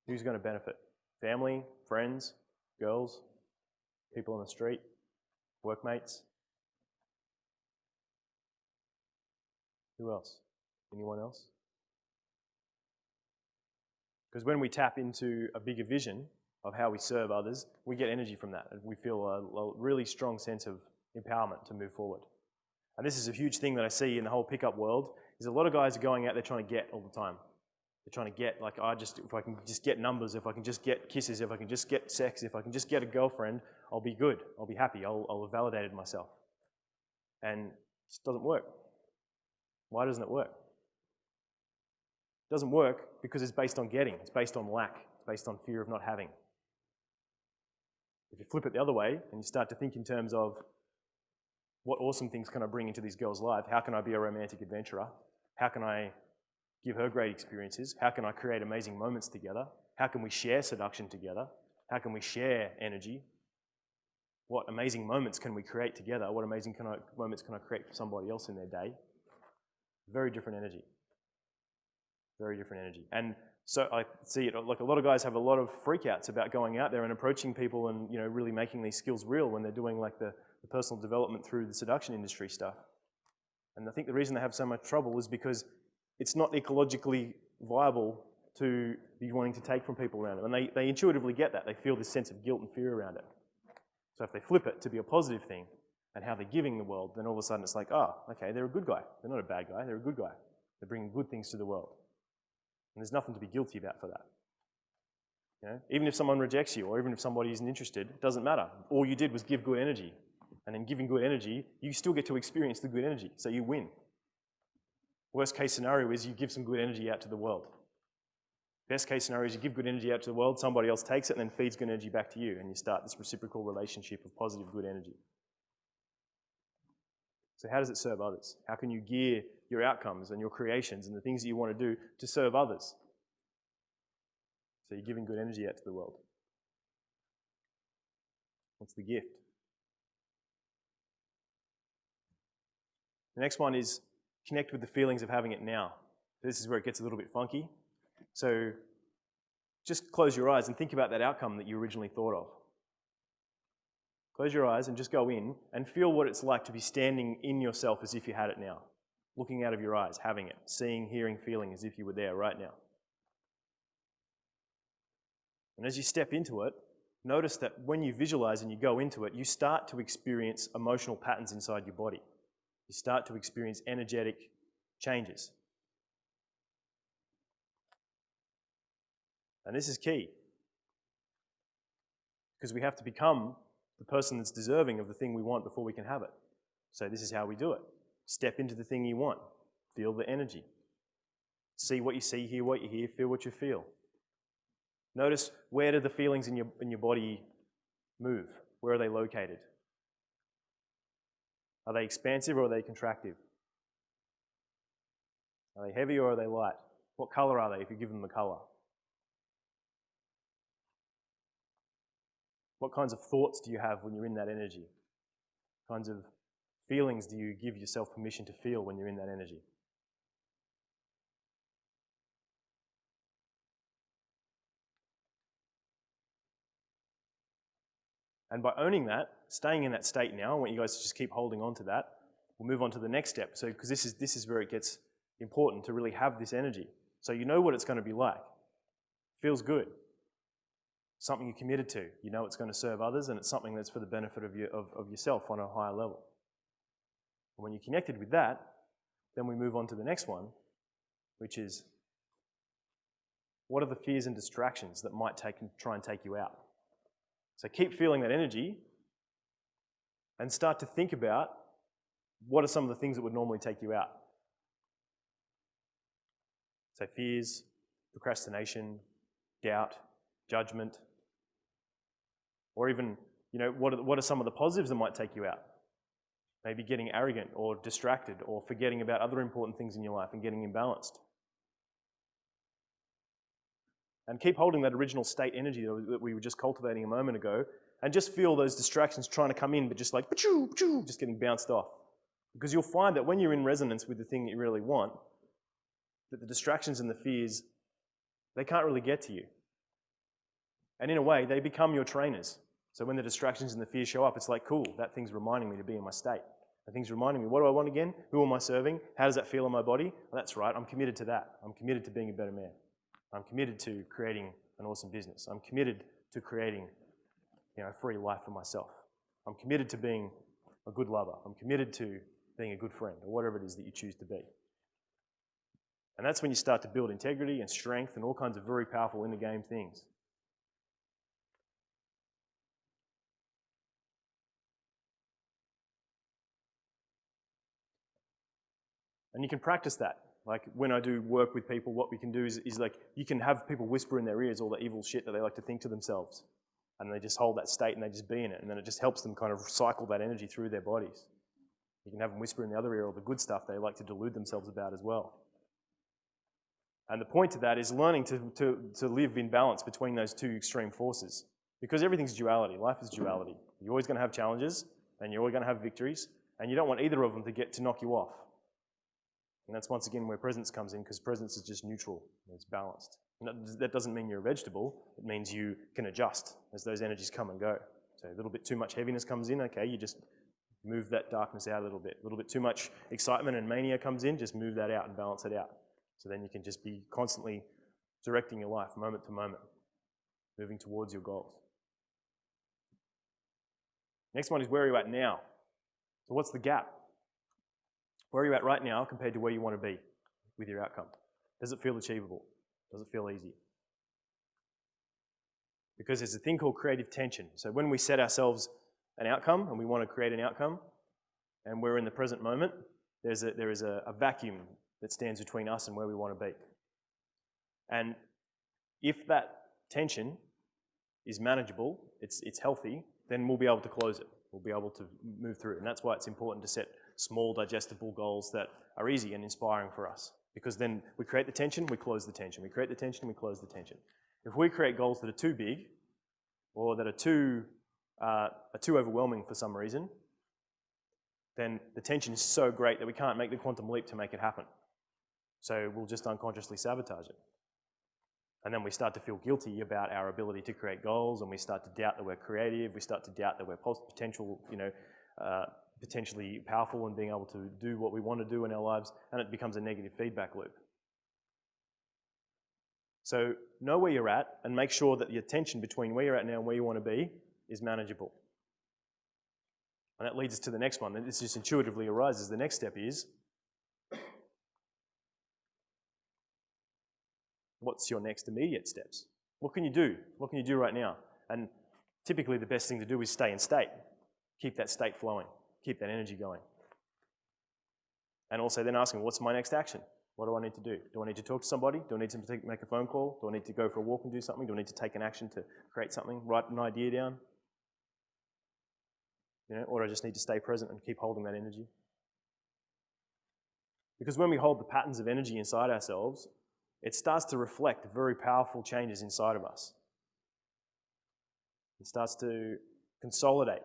Who's going to benefit? Family, friends, girls, people on the street, workmates? Who else? Anyone else? Because when we tap into a bigger vision of how we serve others, we get energy from that. And we feel a really strong sense of empowerment to move forward. And this is a huge thing that I see in the whole pickup world, is a lot of guys are going out there trying to get all the time. They're trying to get, like, if I can just get numbers, if I can just get kisses, if I can just get sex, if I can just get a girlfriend, I'll be good, I'll be happy, I'll have validated myself. And it just doesn't work. Why doesn't it work? It doesn't work because it's based on getting, it's based on lack, it's based on fear of not having. If you flip it the other way and you start to think in terms of what awesome things can I bring into this girl's life, how can I be a romantic adventurer, how can I give her great experiences, how can I create amazing moments together, how can we share seduction together, how can we share energy, what amazing moments can we create together, what amazing moments can I create for somebody else in their day. Very different energy. Very different energy. And so I see it, like a lot of guys have a lot of freakouts about going out there and approaching people and really making these skills real when they're doing like the personal development through the seduction industry stuff. And I think the reason they have so much trouble is because it's not ecologically viable to be wanting to take from people around them. And they intuitively get that. They feel this sense of guilt and fear around it. So if they flip it to be a positive thing and how they're giving the world, then all of a sudden it's like, oh, okay, they're a good guy. They're not a bad guy, they're a good guy. They're bringing good things to the world. And there's nothing to be guilty about for that. Even if someone rejects you or even if somebody isn't interested, it doesn't matter. All you did was give good energy. And in giving good energy, you still get to experience the good energy, so you win. Worst case scenario is you give some good energy out to the world. Best case scenario is you give good energy out to the world, somebody else takes it and then feeds good energy back to you, and you start this reciprocal relationship of positive good energy. So how does it serve others? How can you gear your outcomes and your creations and the things that you want to do to serve others? So you're giving good energy out to the world. What's the gift? The next one is connect with the feelings of having it now. This is where it gets a little bit funky. So just close your eyes and think about that outcome that you originally thought of. Close your eyes and just go in and feel what it's like to be standing in yourself as if you had it now. Looking out of your eyes, having it, seeing, hearing, feeling as if you were there right now. And as you step into it, notice that when you visualize and you go into it, you start to experience emotional patterns inside your body. You start to experience energetic changes. And this is key, because we have to become the person that's deserving of the thing we want before we can have it. So this is how we do it. Step into the thing you want. Feel the energy. See what you see, hear what you hear, feel what you feel. Notice, where do the feelings in your body move? Where are they located? Are they expansive or are they contractive? Are they heavy or are they light? What color are they if you give them a color? What kinds of thoughts do you have when you're in that energy? What kinds of feelings do you give yourself permission to feel when you're in that energy? And by owning that, staying in that state now, I want you guys to just keep holding on to that. We'll move on to the next step. So, because this is where it gets important to really have this energy. So you know what it's going to be like. Feels good. Something you're committed to. You know it's going to serve others, and it's something that's for the benefit of yourself on a higher level. And when you're connected with that, then we move on to the next one, which is, what are the fears and distractions that might try and take you out? So keep feeling that energy and start to think about what are some of the things that would normally take you out. So fears, procrastination, doubt, judgment, or even, what are some of the positives that might take you out? Maybe getting arrogant or distracted or forgetting about other important things in your life and getting imbalanced. And keep holding that original state energy that we were just cultivating a moment ago, and just feel those distractions trying to come in, but just like, just getting bounced off. Because you'll find that when you're in resonance with the thing that you really want, that the distractions and the fears, they can't really get to you. And in a way, they become your trainers. So when the distractions and the fears show up, it's like, cool, that thing's reminding me to be in my state. That thing's reminding me, what do I want again? Who am I serving? How does that feel in my body? Well, that's right, I'm committed to that. I'm committed to being a better man. I'm committed to creating an awesome business. I'm committed to creating, a free life for myself. I'm committed to being a good lover. I'm committed to being a good friend, or whatever it is that you choose to be. And that's when you start to build integrity and strength and all kinds of very powerful inner game things. And you can practice that. Like when I do work with people, what we can do is like, you can have people whisper in their ears all the evil shit that they like to think to themselves. And they just hold that state and they just be in it. And then it just helps them kind of cycle that energy through their bodies. You can have them whisper in the other ear all the good stuff they like to delude themselves about as well. And the point to that is learning to live in balance between those two extreme forces. Because everything's duality. Life is duality. You're always going to have challenges and you're always going to have victories. And you don't want either of them to knock you off. And that's once again where presence comes in, because presence is just neutral, it's balanced. And that doesn't mean you're a vegetable, it means you can adjust as those energies come and go. So a little bit too much heaviness comes in, okay, you just move that darkness out a little bit. A little bit too much excitement and mania comes in, just move that out and balance it out. So then you can just be constantly directing your life moment to moment, moving towards your goals. Next one is, where are you at now? So what's the gap? Where are you at right now compared to where you want to be with your outcome? Does it feel achievable? Does it feel easy? Because there's a thing called creative tension. So when we set ourselves an outcome and we want to create an outcome and we're in the present moment, there is a vacuum that stands between us and where we want to be. And if that tension is manageable, it's healthy, then we'll be able to close it. We'll be able to move through. And that's why it's important to set small, digestible goals that are easy and inspiring for us. Because then we create the tension, we close the tension. We create the tension, we close the tension. If we create goals that are too big, or that are too overwhelming for some reason, then the tension is so great that we can't make the quantum leap to make it happen. So we'll just unconsciously sabotage it. And then we start to feel guilty about our ability to create goals, and we start to doubt that we're creative, we start to doubt that we're potentially powerful and being able to do what we want to do in our lives, and it becomes a negative feedback loop. So know where you're at and make sure that the tension between where you're at now and where you want to be is manageable. And that leads us to the next one. This just intuitively arises. The next step is, what's your next immediate steps? What can you do? What can you do right now? And typically the best thing to do is stay in state. Keep that state flowing. Keep that energy going. And also then asking, what's my next action? What do I need to do? Do I need to talk to somebody? Do I need to make a phone call? Do I need to go for a walk and do something? Do I need to take an action to create something, write an idea down? Or do I just need to stay present and keep holding that energy? Because when we hold the patterns of energy inside ourselves, it starts to reflect very powerful changes inside of us. It starts to consolidate.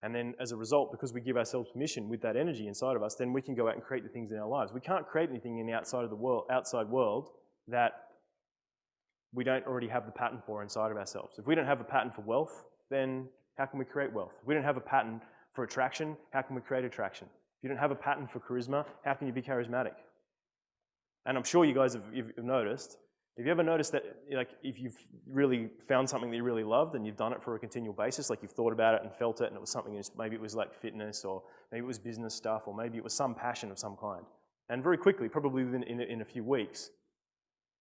And then as a result, because we give ourselves permission with that energy inside of us, then we can go out and create the things in our lives. We can't create anything in the outside world that we don't already have the pattern for inside of ourselves. If we don't have a pattern for wealth, then how can we create wealth? If we don't have a pattern for attraction, how can we create attraction? If you don't have a pattern for charisma, how can you be charismatic? And I'm sure you guys have noticed, have you ever noticed that, like, if you've really found something that you really loved and you've done it for a continual basis, like you've thought about it and felt it and it was something, maybe it was like fitness, or maybe it was business stuff, or maybe it was some passion of some kind. And very quickly, probably in a few weeks,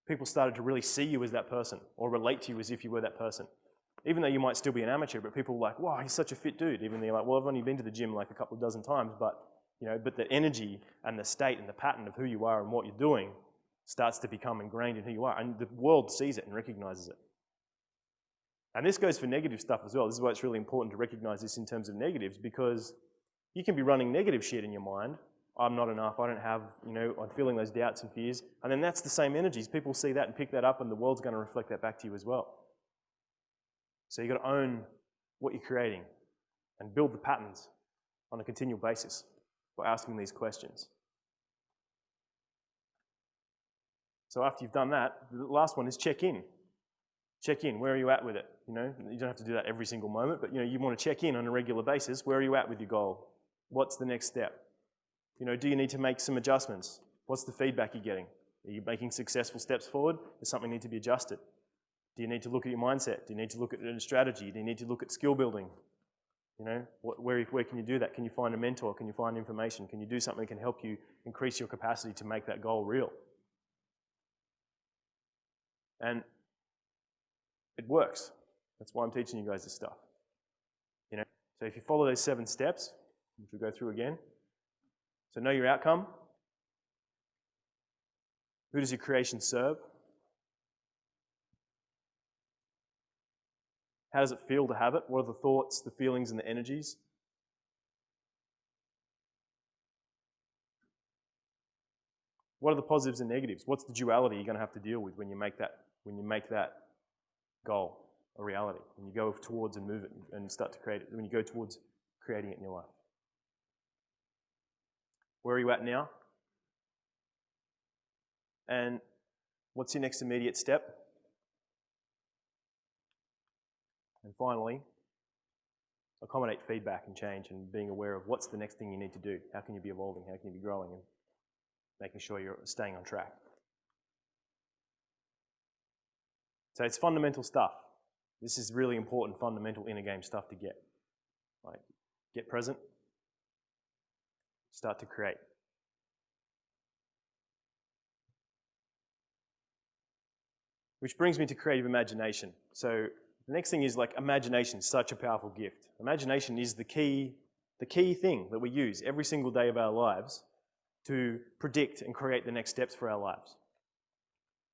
people started to really see you as that person or relate to you as if you were that person. Even though you might still be an amateur, but people were like, wow, he's such a fit dude. Even though you're like, well, I've only been to the gym like a couple of dozen times, but the energy and the state and the pattern of who you are and what you're doing starts to become ingrained in who you are, and the world sees it and recognizes it. And this goes for negative stuff as well. This is why it's really important to recognize this in terms of negatives, because you can be running negative shit in your mind. I'm not enough, I don't have, I'm feeling those doubts and fears, and then that's the same energies. People see that and pick that up, and the world's going to reflect that back to you as well. So you've got to own what you're creating and build the patterns on a continual basis by asking these questions. So after you've done that, the last one is check in. Check in. Where are you at with it? You don't have to do that every single moment, but you want to check in on a regular basis. Where are you at with your goal? What's the next step? Do you need to make some adjustments? What's the feedback you're getting? Are you making successful steps forward? Does something need to be adjusted? Do you need to look at your mindset? Do you need to look at a strategy? Do you need to look at skill building? Where can you do that? Can you find a mentor? Can you find information? Can you do something that can help you increase your capacity to make that goal real? And it works. That's why I'm teaching you guys this stuff. So if you follow those 7 steps, which we'll go through again. So know your outcome. Who does your creation serve? How does it feel to have it? What are the thoughts, the feelings, and the energies? What are the positives and negatives? What's the duality you're going to have to deal with when you make that goal a reality, when you go towards and move it and start to create it, when you go towards creating it in your life? Where are you at now? And what's your next immediate step? And finally, accommodate feedback and change and being aware of what's the next thing you need to do. How can you be evolving? How can you be growing and making sure you're staying on track? So it's fundamental stuff. This is really important, fundamental inner game stuff to get. Like, get present, start to create. Which brings me to creative imagination. So the next thing is, like, imagination is such a powerful gift. Imagination is the key thing that we use every single day of our lives to predict and create the next steps for our lives.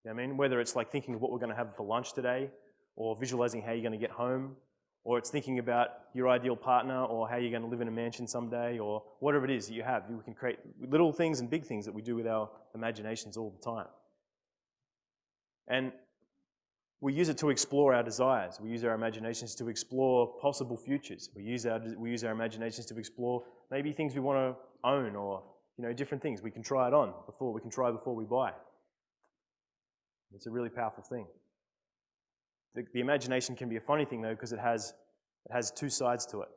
You know what I mean? Whether it's like thinking of what we're going to have for lunch today, or visualizing how you're going to get home, or it's thinking about your ideal partner, or how you're going to live in a mansion someday, or whatever it is that you have. We can create little things and big things that we do with our imaginations all the time. And we use it to explore our desires. We use our imaginations to explore possible futures. We use our imaginations to explore maybe things we want to own, or different things. We can try it on before we buy. It's a really powerful thing. The imagination can be a funny thing, though, because it has 2 sides to it.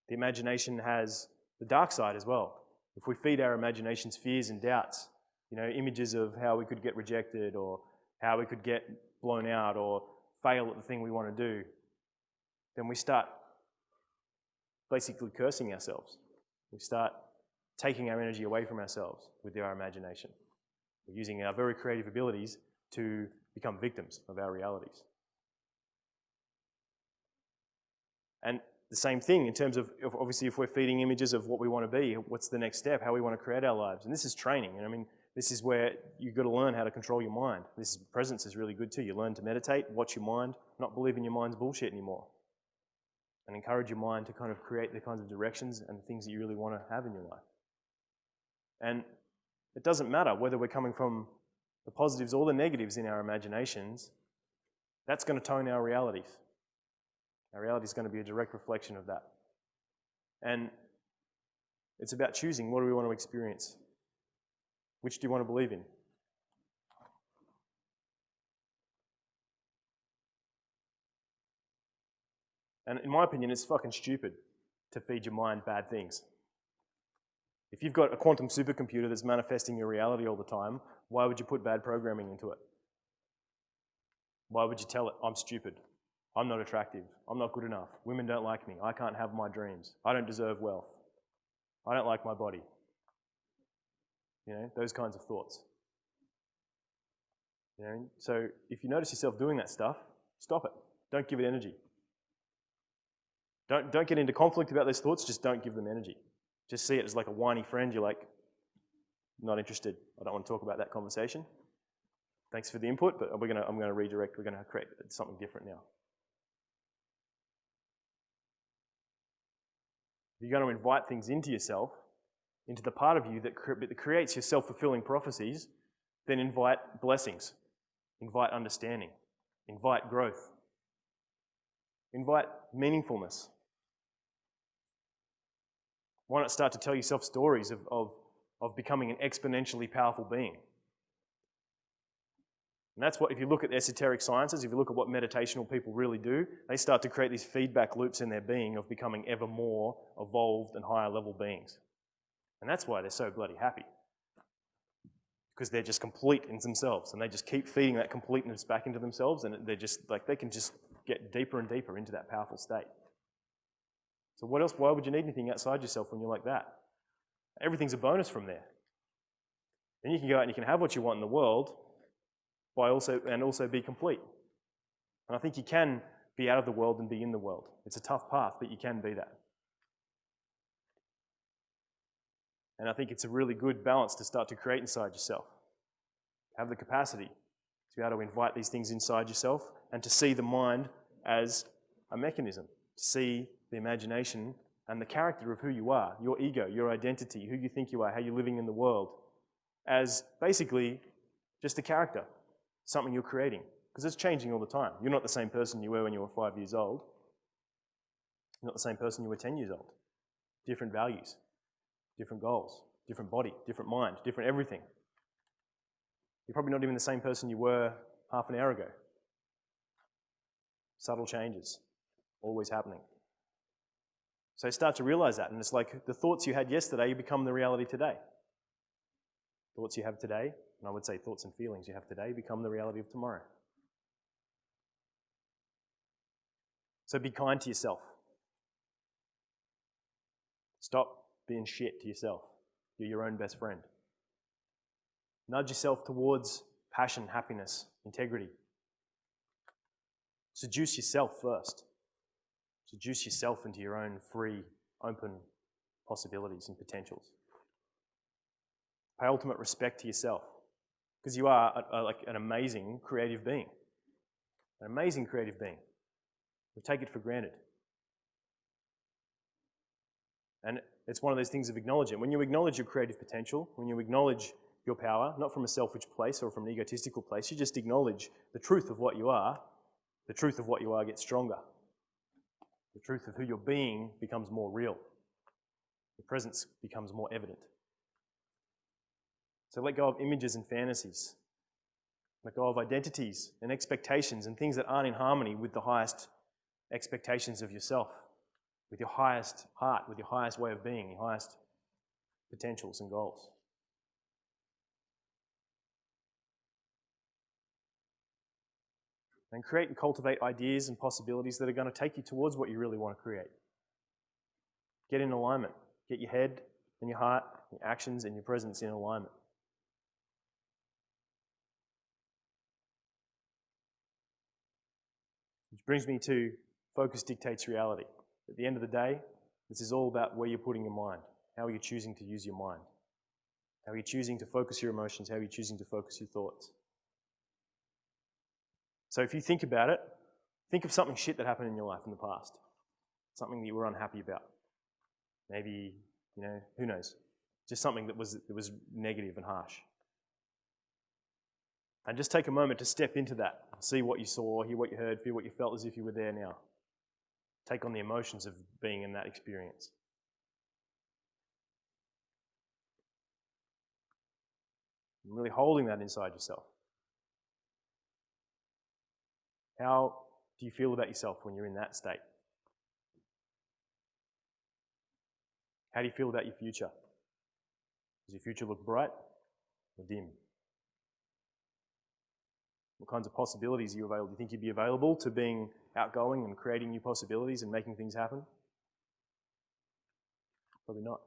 The imagination has the dark side as well. If we feed our imaginations fears and doubts, images of how we could get rejected, or how we could get blown out, or fail at the thing we want to do, then we start basically cursing ourselves. We start taking our energy away from ourselves with our imagination. We're using our very creative abilities to become victims of our realities. And the same thing in terms of, obviously, if we're feeding images of what we want to be, what's the next step, how we want to create our lives. And this is training. And I mean, this is where you've got to learn how to control your mind. This presence is really good too. You learn to meditate, watch your mind, not believe in your mind's bullshit anymore. And encourage your mind to kind of create the kinds of directions and the things that you really want to have in your life. And it doesn't matter whether we're coming from the positives or the negatives in our imaginations, that's going to tone our realities. Our reality is going to be a direct reflection of that. And it's about choosing what do we want to experience. Which do you want to believe in? And in my opinion, it's fucking stupid to feed your mind bad things. If you've got a quantum supercomputer that's manifesting your reality all the time, why would you put bad programming into it? Why would you tell it, I'm stupid, I'm not attractive, I'm not good enough, women don't like me, I can't have my dreams, I don't deserve wealth, I don't like my body. You know, those kinds of thoughts. You know, so if you notice yourself doing that stuff, stop it. Don't give it energy. Don't get into conflict about those thoughts, just don't give them energy. Just see it as like a whiny friend, you're like, not interested, I don't want to talk about that conversation. Thanks for the input, but I'm going to redirect, we're going to create something different now. You're going to invite things into yourself, into the part of you that creates your self-fulfilling prophecies, then invite blessings, invite understanding, invite growth, invite meaningfulness. Why not start to tell yourself stories of becoming an exponentially powerful being? And that's what, if you look at esoteric sciences, if you look at what meditational people really do, they start to create these feedback loops in their being of becoming ever more evolved and higher level beings. And that's why they're so bloody happy. Because they're just complete in themselves, and they just keep feeding that completeness back into themselves, and they're just like, they can just get deeper and deeper into that powerful state. So what else, why would you need anything outside yourself when you're like that? Everything's a bonus from there. Then you can go out and you can have what you want in the world, and also be complete. And I think you can be out of the world and be in the world. It's a tough path, but you can be that. And I think it's a really good balance to start to create inside yourself. Have the capacity to be able to invite these things inside yourself and to see the mind as a mechanism, to see the imagination and the character of who you are, your ego, your identity, who you think you are, how you're living in the world, as basically just a character, something you're creating. Because it's changing all the time. You're not the same person you were when you were 5 years old. You're not the same person you were 10 years old. Different values, different goals, different body, different mind, different everything. You're probably not even the same person you were half an hour ago. Subtle changes, always happening. So start to realize that, and it's like the thoughts you had yesterday become the reality today. Thoughts you have today, and I would say thoughts and feelings you have today become the reality of tomorrow. So be kind to yourself. Stop being shit to yourself. You're your own best friend. Nudge yourself towards passion, happiness, integrity. Seduce yourself first. Seduce yourself into your own free, open possibilities and potentials. Pay ultimate respect to yourself, because you are like an amazing creative being. An amazing creative being. We take it for granted. And it's one of those things of acknowledging. When you acknowledge your creative potential, when you acknowledge your power, not from a selfish place or from an egotistical place, you just acknowledge the truth of what you are. The truth of what you are gets stronger. The truth of who you're being becomes more real. Your presence becomes more evident. So let go of images and fantasies. Let go of identities and expectations and things that aren't in harmony with the highest expectations of yourself, with your highest heart, with your highest way of being, your highest potentials and goals. And create and cultivate ideas and possibilities that are going to take you towards what you really want to create. Get in alignment. Get your head and your heart, your actions, and your presence in alignment. Which brings me to focus dictates reality. At the end of the day, this is all about where you're putting your mind. How are you choosing to use your mind? How are you choosing to focus your emotions? How are you choosing to focus your thoughts? So if you think about it, think of something shit that happened in your life in the past. Something that you were unhappy about. Maybe, who knows? Just something that was negative and harsh. And just take a moment to step into that. See what you saw, hear what you heard, feel what you felt as if you were there now. Take on the emotions of being in that experience. And really holding that inside yourself. How do you feel about yourself when you're in that state? How do you feel about your future? Does your future look bright or dim? What kinds of possibilities are you available? Do you think you'd be available to being outgoing and creating new possibilities and making things happen? Probably not.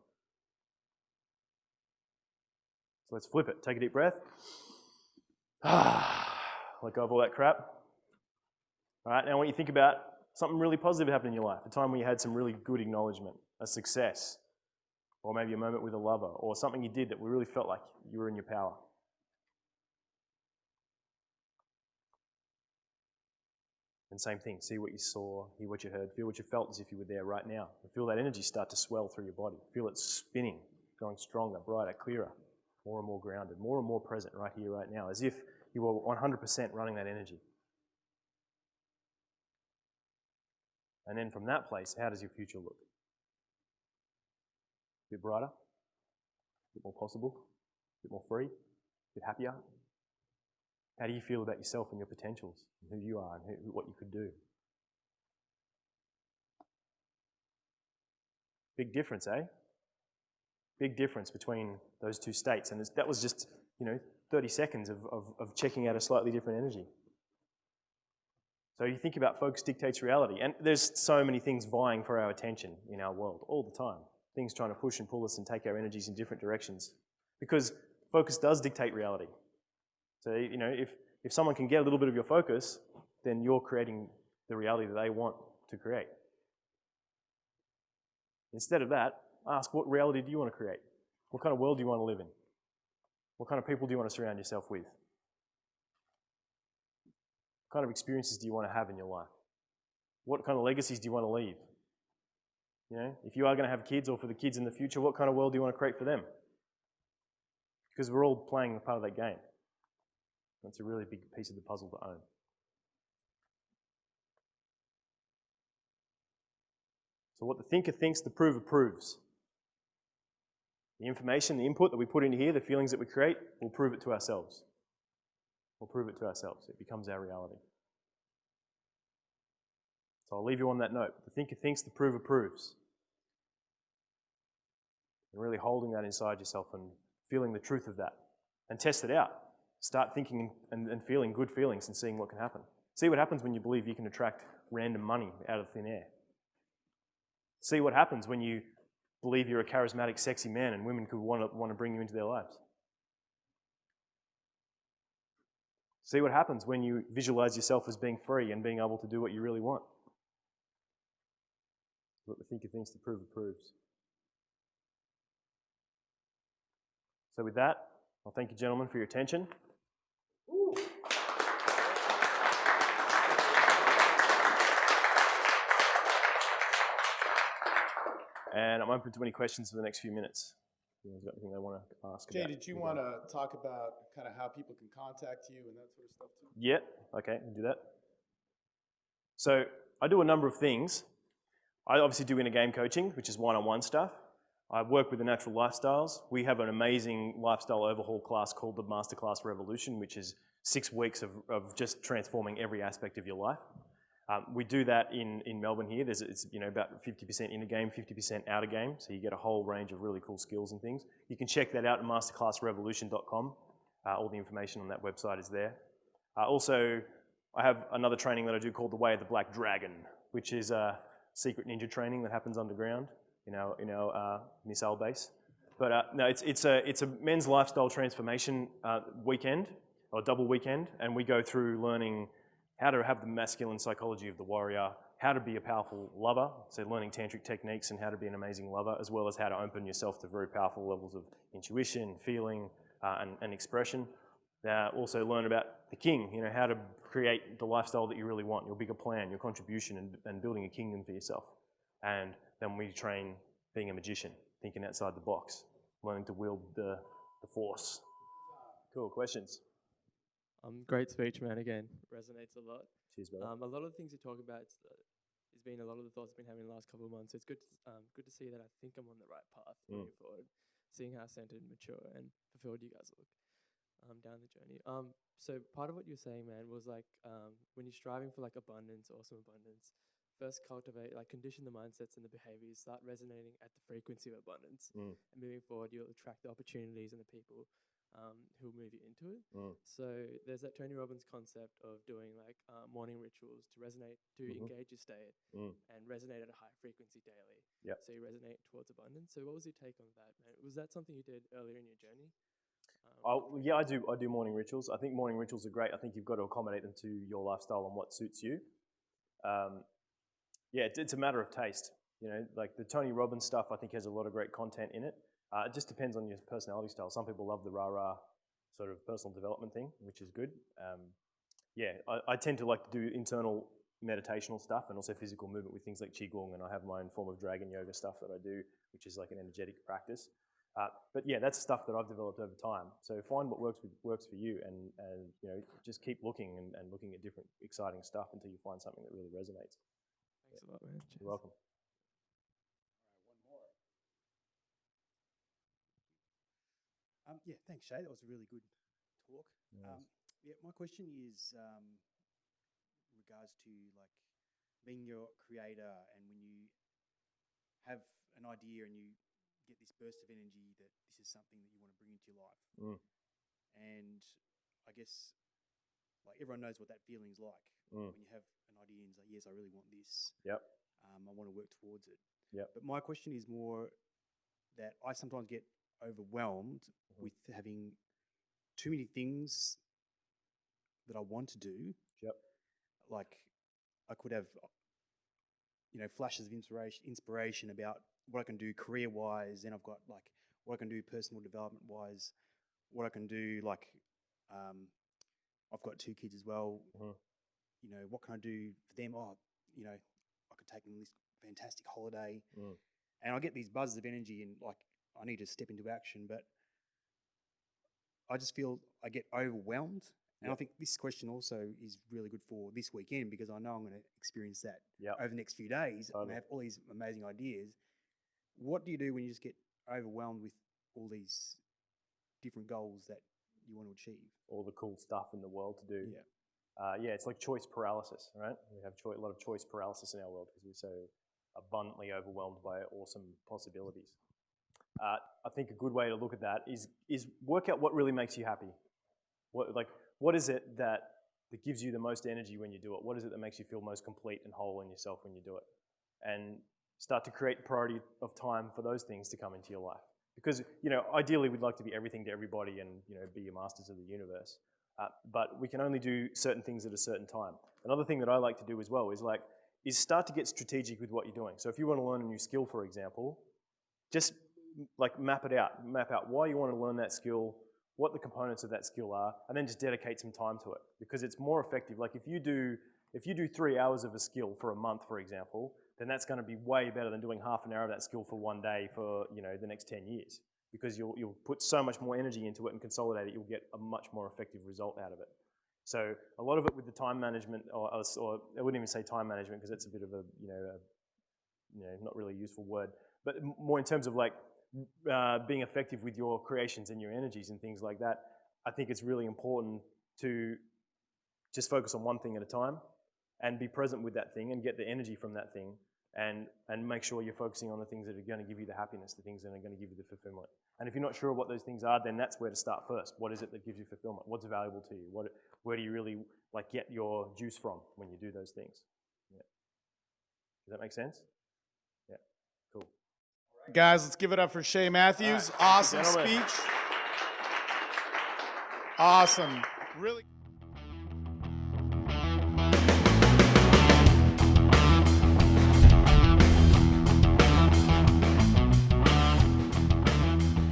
So let's flip it. Take a deep breath. Let go of all that crap. All right, now I want you to think about something really positive that happened in your life, a time when you had some really good acknowledgement, a success, or maybe a moment with a lover, or something you did that really felt like you were in your power. And same thing, see what you saw, hear what you heard, feel what you felt as if you were there right now. And feel that energy start to swell through your body. Feel it spinning, going stronger, brighter, clearer, more and more grounded, more and more present right here, right now, as if you were 100% running that energy. And then from that place, how does your future look? A bit brighter, a bit more possible, a bit more free, a bit happier. How do you feel about yourself and your potentials, and who you are and what you could do? Big difference, eh? Big difference between those two states. And that was just, 30 seconds of checking out a slightly different energy. So you think about focus dictates reality. And there's so many things vying for our attention in our world all the time. Things trying to push and pull us and take our energies in different directions. Because focus does dictate reality. So, if someone can get a little bit of your focus, then you're creating the reality that they want to create. Instead of that, ask, what reality do you want to create? What kind of world do you want to live in? What kind of people do you want to surround yourself with? What kind of experiences do you want to have in your life? What kind of legacies do you want to leave? If you are going to have kids, or for the kids in the future, what kind of world do you want to create for them? Because we're all playing a part of that game. That's a really big piece of the puzzle to own. So what the thinker thinks, the prover proves. The information, the input that we put into here, the feelings that we create, we'll prove it to ourselves. We'll prove it to ourselves. It becomes our reality. So I'll leave you on that note. The thinker thinks, the prover proves. And really holding that inside yourself and feeling the truth of that. And test it out. Start thinking and feeling good feelings and seeing what can happen. See what happens when you believe you can attract random money out of thin air. See what happens when you believe you're a charismatic, sexy man and women could want to bring you into their lives. See what happens when you visualize yourself as being free and being able to do what you really want. What the thinker thinks, the prover proves. So with that, I'll thank you, gentlemen, for your attention. And I'm open to any questions for the next few minutes. Anyone got anything they want to ask Jay, about? did you want to talk about kind of how people can contact you and that sort of stuff too? Yeah, okay, we'll do that. So I do a number of things. I obviously do inner game coaching, which is one-on-one stuff. I work with the natural lifestyles. We have an amazing lifestyle overhaul class called the Masterclass Revolution, which is 6 weeks of just transforming every aspect of your life. We do that in Melbourne here. It's about 50% inner game, 50% outer game, so you get a whole range of really cool skills and things. You can check that out at masterclassrevolution.com. All the information on that website is there. Also, I have another training that I do called the Way of the Black Dragon, which is a secret ninja training that happens underground in our missile base. But no, it's a men's lifestyle transformation weekend, or double weekend, and we go through learning how to have the masculine psychology of the warrior, how to be a powerful lover, so learning tantric techniques and how to be an amazing lover, as well as how to open yourself to very powerful levels of intuition, feeling, and expression. Also learn about the king, how to create the lifestyle that you really want, your bigger plan, your contribution, and building a kingdom for yourself. And then we train being a magician, thinking outside the box, learning to wield the force. Cool, questions? Great speech, man. Again, resonates a lot. Cheers, brother. A lot of the things you talk about has been a lot of the thoughts I've been having in the last couple of months. So it's good to see that I think I'm on the right path moving forward, seeing how centered, mature, and fulfilled you guys look down the journey. So part of what you were saying, man, was like when you're striving for like abundance, awesome abundance, first cultivate, like condition the mindsets and the behaviors, start resonating at the frequency of abundance. And moving forward, you'll attract the opportunities and the people who will move you into it. So there's that Tony Robbins concept of doing like morning rituals to resonate, to engage your state and resonate at a high frequency daily. Yep. So you resonate towards abundance. So what was your take on that, man? Was that something you did earlier in your journey? Yeah, I do morning rituals. I think morning rituals are great. I think you've got to accommodate them to your lifestyle and what suits you. Yeah, it's a matter of taste. Like the Tony Robbins stuff, I think has a lot of great content in it. It just depends on your personality style. Some people love the rah-rah sort of personal development thing, which is good. Yeah, I tend to like to do internal meditational stuff and also physical movement with things like Qigong, and I have my own form of dragon yoga stuff that I do, which is like an energetic practice. But yeah, that's stuff that I've developed over time. So find what works for you, and just keep looking and looking at different exciting stuff until you find something that really resonates. Thanks a lot, man. Cheers. You're welcome. Yeah, thanks, Shae. That was a really good talk. Nice. Yeah, my question is in regards to like being your creator, and when you have an idea and you get this burst of energy that this is something that you want to bring into your life. And I guess like everyone knows what that feeling's like when you have an idea and it's like, yes, I really want this. Yep. I want to work towards it. Yep. But my question is more that I sometimes get overwhelmed with having too many things that I want to do. Yep. Like I could have, flashes of inspiration about what I can do career-wise. Then I've got like what I can do personal development-wise, what I can do like, I've got 2 kids as well. What can I do for them? I could take them this fantastic holiday. And I get these buzzes of energy and like I need to step into action, but I just feel I get overwhelmed. And I think this question also is really good for this weekend because I know I'm going to experience that over the next few days. Totally. I'm going to have all these amazing ideas. What do you do when you just get overwhelmed with all these different goals that you want to achieve? All the cool stuff in the world to do. Yeah. It's like choice paralysis, right? We have a lot of choice paralysis in our world because we're so abundantly overwhelmed by awesome possibilities. I think a good way to look at that is work out what really makes you happy. What is it that gives you the most energy when you do it? What is it that makes you feel most complete and whole in yourself when you do it? And start to create priority of time for those things to come into your life. Because, ideally we'd like to be everything to everybody and, be your masters of the universe. But we can only do certain things at a certain time. Another thing that I like to do as well is start to get strategic with what you're doing. So if you want to learn a new skill, for example, just like map out why you want to learn that skill, what the components of that skill are, and then just dedicate some time to it. Because it's more effective. Like if you do 3 hours of a skill for a month, for example, then that's going to be way better than doing half an hour of that skill for one day for the next 10 years. Because you'll put so much more energy into it and consolidate it, you'll get a much more effective result out of it. So a lot of it with the time management, or I wouldn't even say time management because it's a bit of a not really a useful word, but more in terms of like being effective with your creations and your energies and things like that. I think it's really important to just focus on one thing at a time and be present with that thing and get the energy from that thing and make sure you're focusing on the things that are going to give you the happiness, the things that are going to give you the fulfillment. And if you're not sure what those things are, then that's where to start first. What is it that gives you fulfillment? What's valuable to you? Where do you really get your juice from when you do those things? Yeah. Does that make sense? Yeah. Cool. Guys, let's give it up for Shae Matthews. All right. Awesome Gentlemen. speech. Awesome. Really.